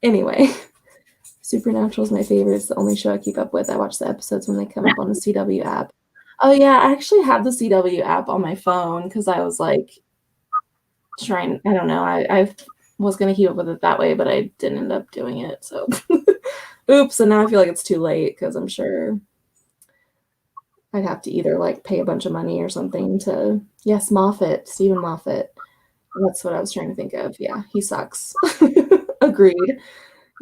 Anyway, Supernatural is my favorite. It's the only show I keep up with. I watch the episodes when they come up on the CW app. Oh yeah, I actually have the CW app on my phone because I was like I don't know. I was gonna keep up with it that way, but I didn't end up doing it. So oops, and now I feel like it's too late because I'm sure I'd have to either like pay a bunch of money or something to Stephen Moffat. That's what I was trying to think of. Yeah, he sucks. Agreed.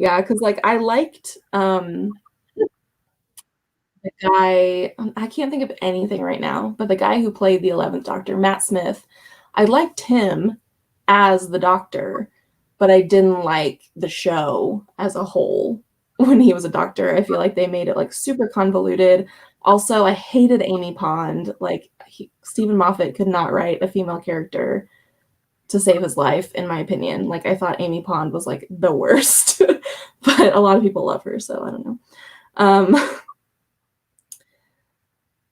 Yeah, because like I liked the guy, I can't think of anything right now, but the guy who played the 11th Doctor, Matt Smith, I liked him as the Doctor, but I didn't like the show as a whole when he was a Doctor. I feel like they made it like super convoluted. Also, I hated Amy Pond. Like Stephen Moffat could not write a female character to save his life, in my opinion. Like I thought Amy Pond was like the worst, but a lot of people love her, so I don't know.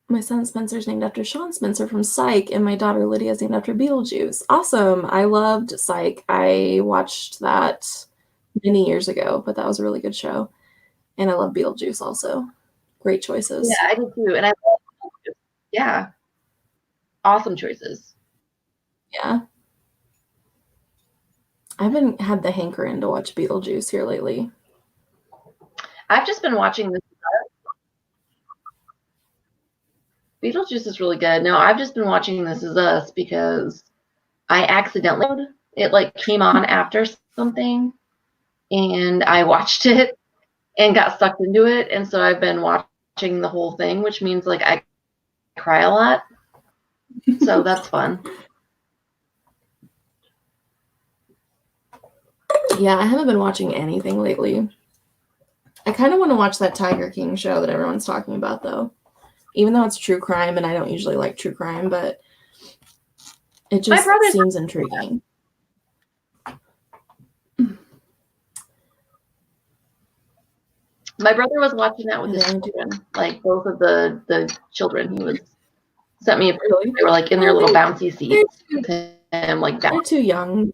My son Spencer's named after Sean Spencer from Psych, and my daughter Lydia is named after Beetlejuice. Awesome. I loved Psych. I watched that many years ago, but that was a really good show. And I love Beetlejuice also. Great choices. Yeah, I do too. And I love Beetlejuice. Yeah. Awesome choices. Yeah. I haven't had the hankering to watch Beetlejuice here lately. I've just been watching this. Beetlejuice is really good. No, I've just been watching This Is Us because I accidentally, it like came on after something and I watched it and got sucked into it. And so I've been watching the whole thing, which means like I cry a lot. So that's fun. Yeah, I haven't been watching anything lately. I kind of want to watch that Tiger King show that everyone's talking about, though. Even though it's true crime, and I don't usually like true crime, but it just seems intriguing. My brother was watching that with his children, like both of the children. He was sent me a really? They were like in their little bouncy seats. And like they're too young.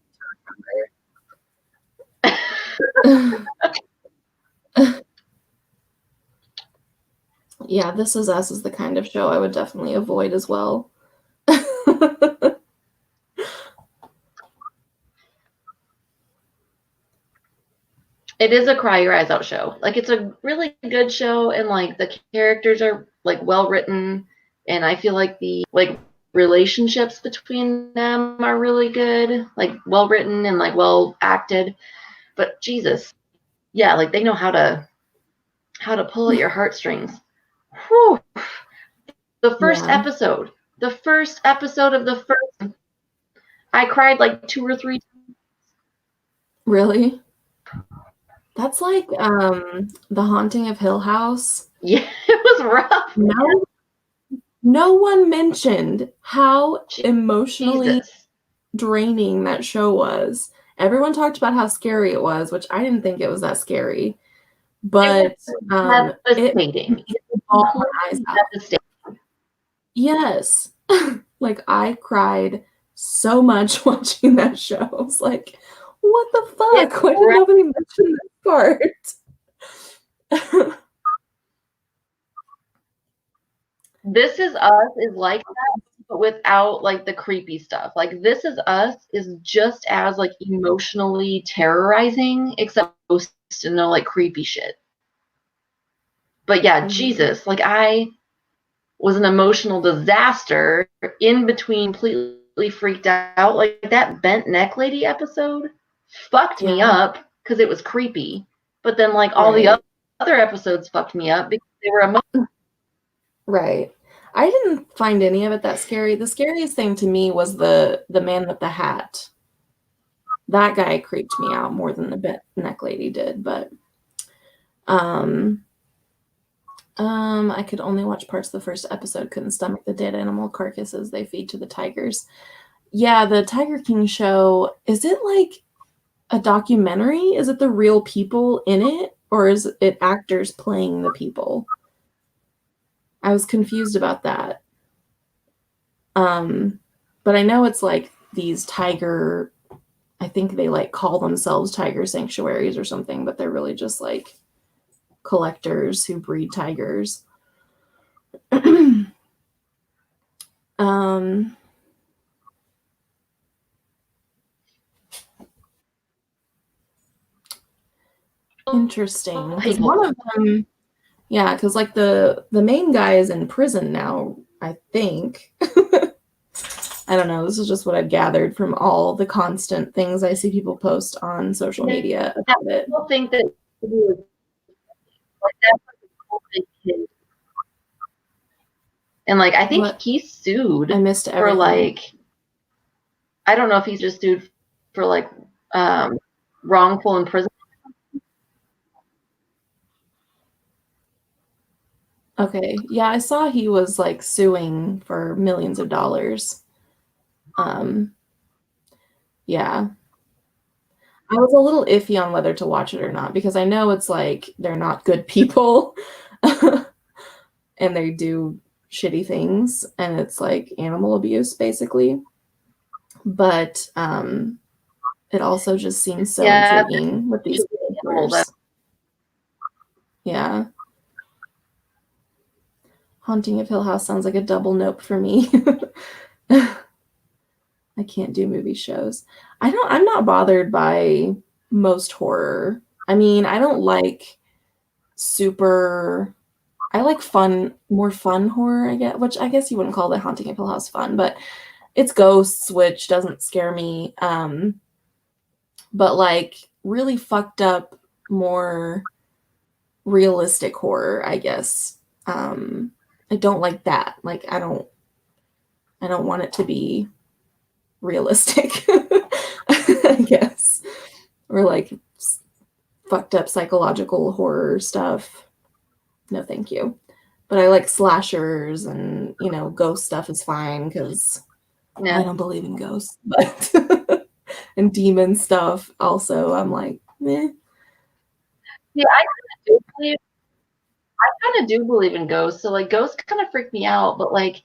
Yeah, This Is Us is the kind of show I would definitely avoid as well. It is a cry your eyes out show. Like it's a really good show and like the characters are like well written and I feel like the like relationships between them are really good, like well written and like well acted. But Jesus, yeah, like they know how to pull at your heartstrings. Whew. The first episode of the first, I cried like 2 or 3 times. Really? That's like The Haunting of Hill House. Yeah, it was rough. No one mentioned how emotionally draining that show was. Everyone talked about how scary it was, which I didn't think it was that scary. But devastating. Yes. Like I cried so much watching that show. I was like, what the fuck? Why did nobody mention this part? This Is Us is like that, but without like the creepy stuff. Like This Is Us is just as like emotionally terrorizing, except to no like creepy shit. But yeah, Jesus, like I was an emotional disaster in between, completely freaked out. Like that bent neck lady episode fucked me up because it was creepy. But then like all the other episodes fucked me up because they were emotional. Right. I didn't find any of it that scary. The scariest thing to me was the man with the hat. That guy creeped me out more than the bent neck lady did, but I could only watch parts of the first episode, couldn't stomach the dead animal carcasses they feed to the tigers. Yeah, the Tiger King show, is it like a documentary? Is it the real people in it, or is it actors playing the people? I was confused about that. But I know it's like these tiger, I think they like call themselves tiger sanctuaries or something, but they're really just like collectors who breed tigers. Interesting. Because one of them, yeah, because like the main guy is in prison now, I think. I don't know. This is just what I've gathered from all the constant things I see people post on social media about it. I think that like that's like a kid. And like I think he's sued for like, I don't know if he's just sued for like wrongful imprisonment. Okay. Yeah, I saw he was like suing for millions of dollars. Yeah. I was a little iffy on whether to watch it or not because I know it's like they're not good people and they do shitty things and it's like animal abuse basically. But it also just seems so intriguing with these characters. Yeah. Haunting of Hill House sounds like a double nope for me. I can't do movie shows. I'm not bothered by most horror. I mean, I don't like I like more fun horror, I guess, which I guess you wouldn't call The Haunting of Hill House fun, but it's ghosts, which doesn't scare me. But like really fucked up, more realistic horror, I guess. I don't like that. Like I don't want it to be realistic, I guess. Or like fucked up psychological horror stuff. No, thank you. But I like slashers and, ghost stuff is fine because I don't believe in ghosts. But and demon stuff also, I'm like, meh. Yeah, I kind of do believe in ghosts. So like ghosts kind of freak me out, but like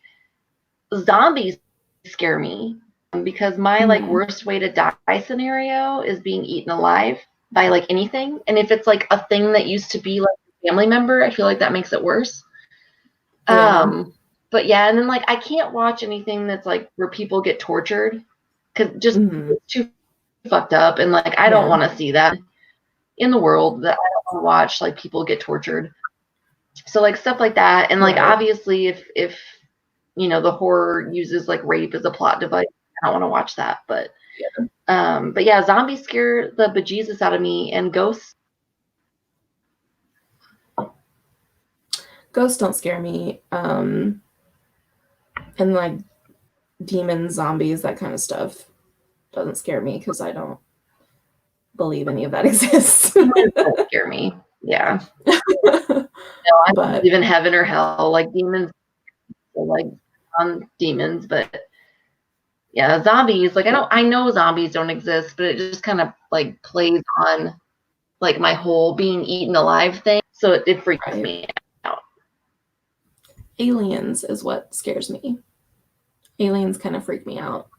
zombies scare me because my like worst way to die scenario is being eaten alive by like anything. And if it's like a thing that used to be like a family member, I feel like that makes it worse. Yeah. But yeah, and then like I can't watch anything that's like where people get tortured because just it's too fucked up, and like I don't want to see that in the world. That I don't want to watch like people get tortured. So like stuff like that, and like obviously if the horror uses like rape as a plot device. I don't want to watch that, but yeah, zombies scare the bejesus out of me, and ghosts don't scare me. And like demons, zombies, that kind of stuff doesn't scare me because I don't believe any of that exists. don't scare me. Yeah. I don't believe in heaven or hell, like demons, like on demons, but yeah, zombies, like I know zombies don't exist, but it just kind of like plays on like my whole being eaten alive thing. So it freaks me out. Aliens is what scares me. Aliens kind of freak me out.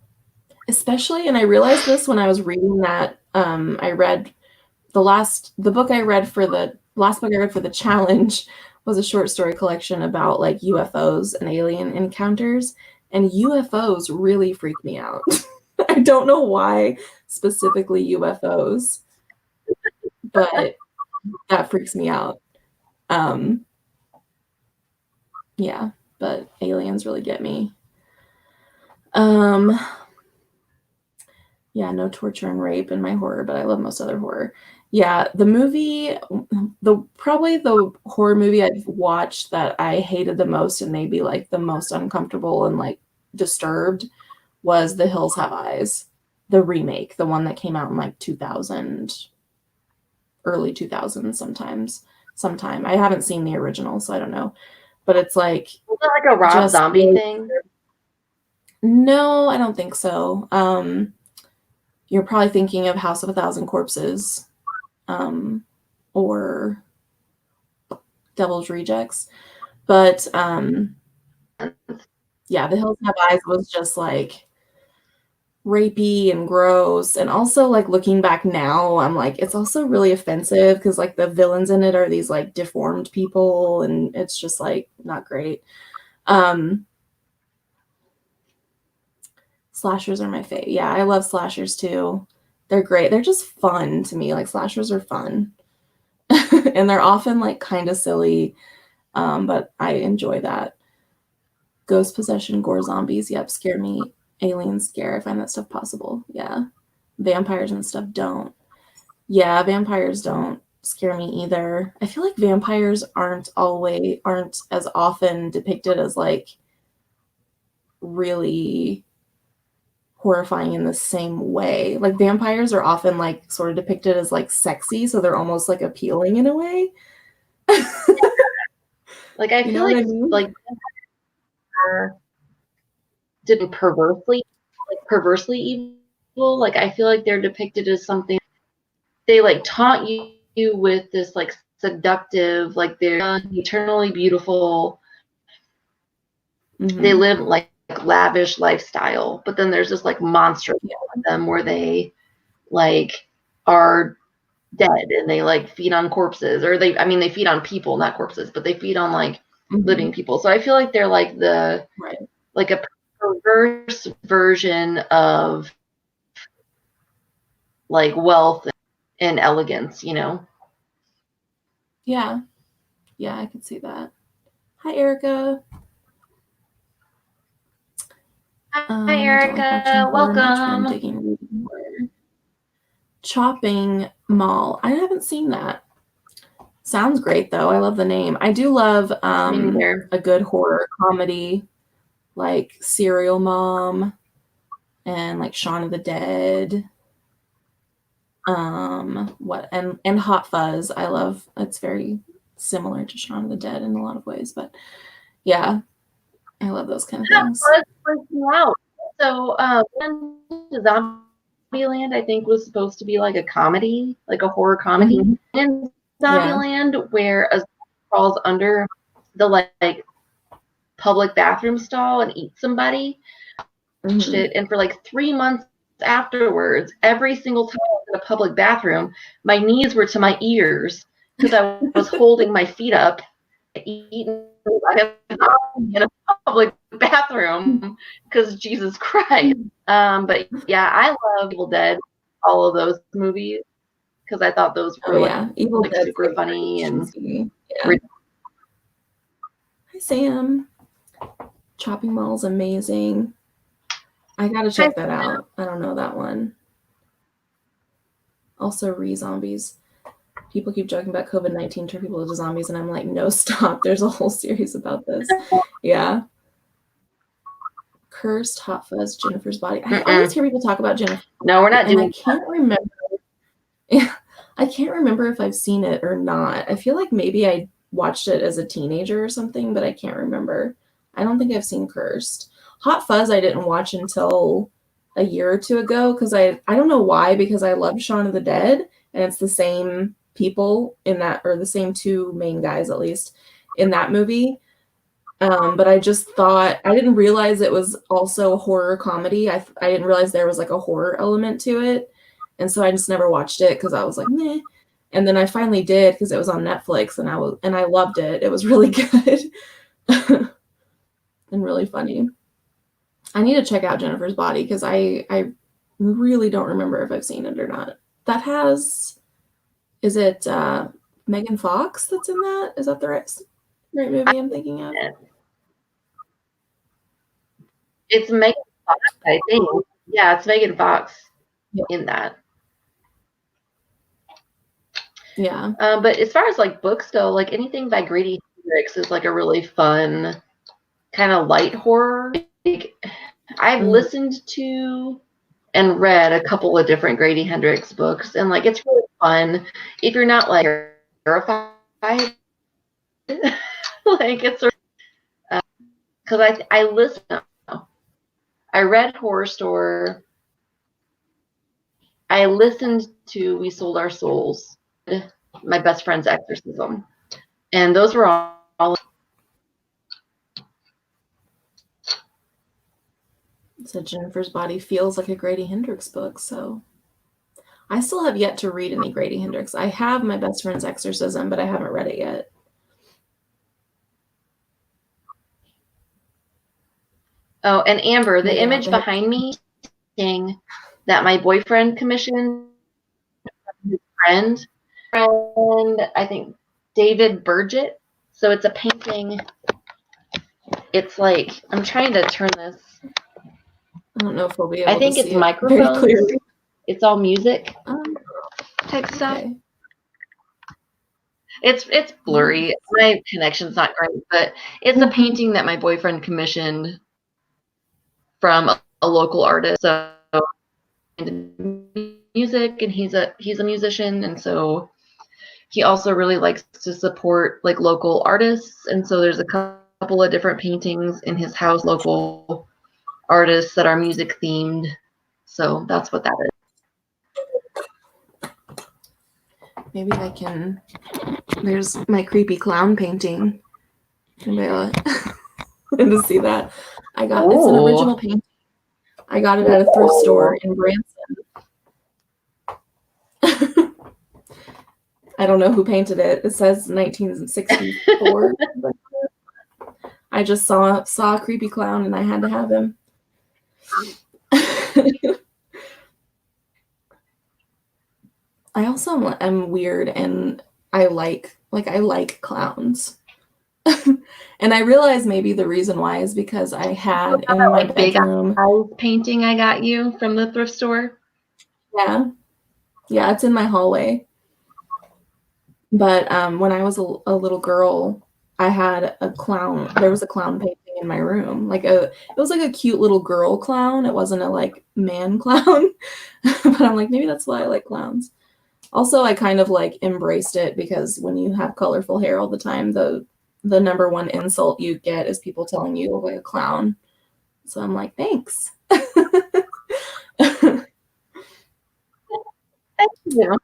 Especially, and I realized this when I was reading that, I read the last book I read for the challenge was a short story collection about like UFOs and alien encounters, and UFOs really freak me out. I don't know why specifically UFOs, but that freaks me out. Yeah, but aliens really get me. Yeah, no torture and rape in my horror, but I love most other horror. Yeah, the movie, probably the horror movie I've watched that I hated the most and maybe like the most uncomfortable and like disturbed was The Hills Have Eyes, the remake, the one that came out in like 2000, early 2000s sometime. I haven't seen the original, so I don't know. But it's like... Was that like a Rob Zombie thing? No, I don't think so. You're probably thinking of House of a Thousand Corpses, or Devil's Rejects. But yeah, The Hills Have Eyes was just like rapey and gross. And also like looking back now, I'm like, it's also really offensive because like the villains in it are these like deformed people, and it's just like not great. Slashers are my fave. Yeah, I love slashers too. They're great. They're just fun to me. Like slashers are fun. And they're often like kind of silly, but I enjoy that. Ghost possession, gore, zombies, yep, scare me. Aliens scare. I find that stuff possible. Yeah. Vampires and stuff don't. Yeah, vampires don't scare me either. I feel like vampires aren't as often depicted as like really horrifying in the same way. Like vampires are often like sort of depicted as like sexy, so they're almost like appealing in a way. Like I feel like didn't perversely evil. Like I feel like they're depicted as something they like taunt you with this like seductive, like they're eternally beautiful. Mm-hmm. They live like lavish lifestyle, but then there's this like monster of them where they like are dead and they like feed on corpses, or they feed on people, not corpses, but they feed on like living people. So I feel like they're like like a perverse version of like wealth and elegance, Yeah, I can see that. Hi, Erica. Hi, Erica. Welcome. Chopping Mall. I haven't seen that. Sounds great though. I love the name. I do love a good horror comedy like Serial Mom and like Shaun of the Dead. And Hot Fuzz. I love. It's very similar to Shaun of the Dead in a lot of ways, but yeah, I love those kind of things. Wow. So Zombieland, I think, was supposed to be like a comedy, like a horror comedy. Mm-hmm. In Zombieland, where a crawls under the like public bathroom stall and eats somebody. Mm-hmm. And for like 3 months afterwards, every single time I was in a public bathroom, my knees were to my ears because I was holding my feet up, eating in a public bathroom because Jesus Christ. But yeah, I love Evil Dead, all of those movies, because I thought those were Evil Dead super funny and Hi Sam. Chopping Mall's amazing. I gotta check that out. I don't know that one. Also, Re-Zombies. People keep joking about COVID-19 turn people into zombies, and I'm like, no, stop. There's a whole series about this. Yeah. Cursed, Hot Fuzz, Jennifer's Body. I always hear people talk about Jennifer. No, we're not doing. I can't remember. Yeah, I can't remember if I've seen it or not. I feel like maybe I watched it as a teenager or something, but I can't remember. I don't think I've seen Cursed. Hot Fuzz I didn't watch until a year or two ago because I don't know why, because I love Shaun of the Dead, and it's the same people in that, or the same two main guys at least in that movie. But I just thought, I didn't realize it was also a horror comedy. I didn't realize there was like a horror element to it. And so I just never watched it because I was like, meh. And then I finally did because it was on Netflix, and I loved it. It was really good and really funny. I need to check out Jennifer's Body because I really don't remember if I've seen it or not. That has, is it Megan Fox that's in that? Is that the right movie I'm thinking of? It's Megan Fox, I think. Yeah, it's Megan Fox in that. Yeah. But as far as like books go, like anything by Grady Hendrix is like a really fun kind of light horror. Like, I've listened to and read a couple of different Grady Hendrix books, and like it's really fun if you're not like terrified. Like it's because I listened. I read Horror Store. I listened to We Sold Our Souls, My Best Friend's Exorcism, and those were all. So Jennifer's Body feels like a Grady Hendrix book, so I still have yet to read any Grady Hendrix. I have My Best Friend's Exorcism, but I haven't read it yet. Oh, and Amber, the image behind me saying that my boyfriend commissioned his friend, I think David Burgett. So it's a painting. It's like, I'm trying to turn this. I don't know if we'll be able to see it. I think it's microphones. It's all music type stuff. Okay. It's blurry. My connection's not great, but it's a painting that my boyfriend commissioned from a local artist. So music, and he's a musician, and so he also really likes to support like local artists, and so there's a couple of different paintings in his house, local artists that are music themed. So that's what that is. Maybe I can. There's my creepy clown painting. Anybody to see that? I got it's an original painting. I got it at a thrift store in Branson. I don't know who painted it. It says 1964. I just saw a creepy clown and I had to have him. I also am weird, and I like clowns. And I realize maybe the reason why is because I had in my bedroom painting I got you from the thrift store. Yeah, it's in my hallway. But when I was a little girl, I had a clown. There was a clown painting in my room. It was like a cute little girl clown. It wasn't a like man clown. But I'm like, maybe that's why I like clowns. Also, I kind of like embraced it because when you have colorful hair all the time, the number one insult you get is people telling you you look like a clown. So I'm like, thanks. Thank you.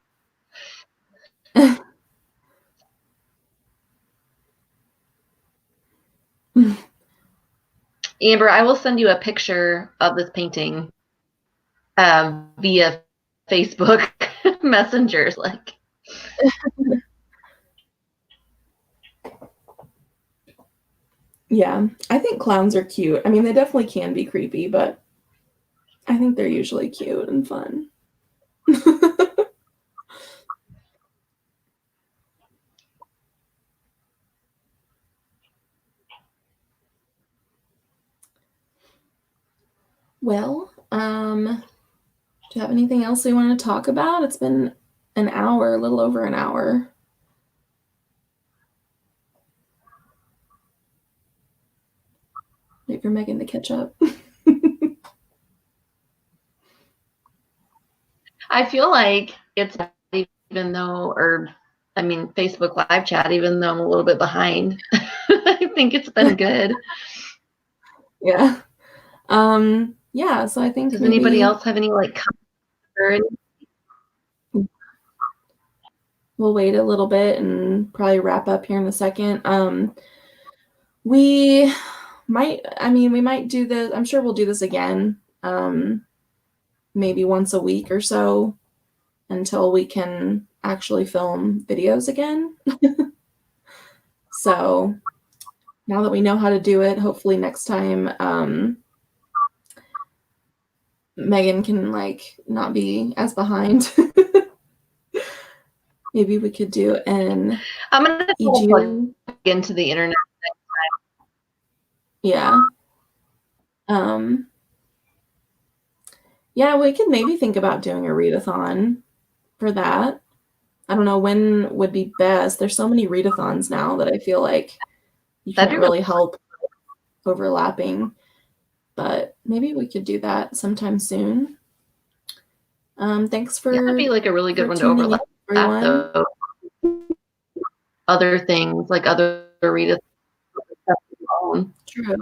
Amber, I will send you a picture of this painting via Facebook messengers. Like, yeah, I think clowns are cute. I mean, they definitely can be creepy, but I think they're usually cute and fun. Well, do you have anything else we want to talk about? It's been an hour, a little over an hour. Wait for Megan to catch up. I feel like it's even though, Facebook live chat, even though I'm a little bit behind. I think it's been good. Yeah. Yeah, so I think does anybody else have any like we'll wait a little bit and probably wrap up here in a second. We might do this. I'm sure we'll do this again. Maybe once a week or so until we can actually film videos again. So now that we know how to do it, hopefully next time Megan can not be as behind. Maybe we could do an I'm gonna plug into the internet next time. Yeah. Yeah, we could maybe think about doing a readathon for that. I don't know when would be best. There's so many readathons now that I feel like you can't really help overlapping. But maybe we could do that sometime soon. Thanks for that'd be like a really good one to overlap though. Other things like other readathons. True.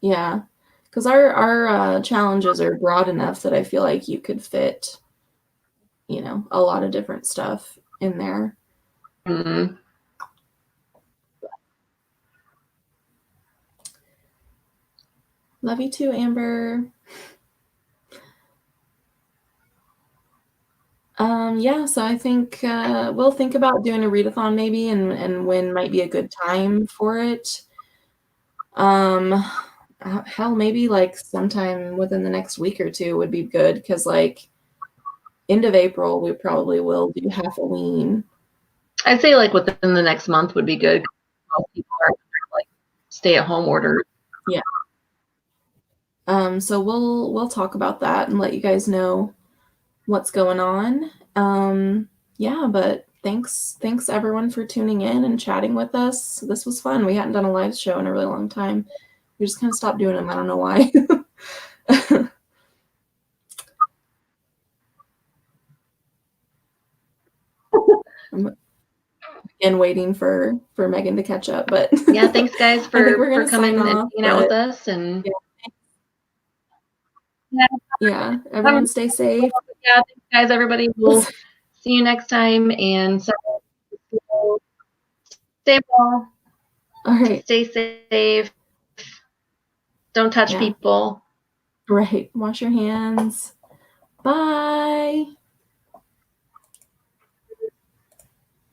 Yeah. Because our challenges are broad enough that I feel like you could fit, a lot of different stuff in there. Mm-hmm. Love you too, Amber. Yeah, so I think we'll think about doing a readathon maybe and when might be a good time for it. Hell, maybe sometime within the next week or two would be good because end of April we probably will do Halloween. I'd say within the next month would be good. Most people are stay-at-home orders. Yeah. So we'll talk about that and let you guys know what's going on. Yeah, but thanks everyone for tuning in and chatting with us. This was fun. We hadn't done a live show in a really long time. We just kind of stopped doing them. I don't know why. I'm again waiting for Megan to catch up, but yeah, thanks guys for coming and hanging out with us and yeah, everyone stay safe. Yeah, thanks guys, everybody. We'll see you next time and stay well. All right. Stay safe. Don't touch people. Right. Wash your hands. Bye.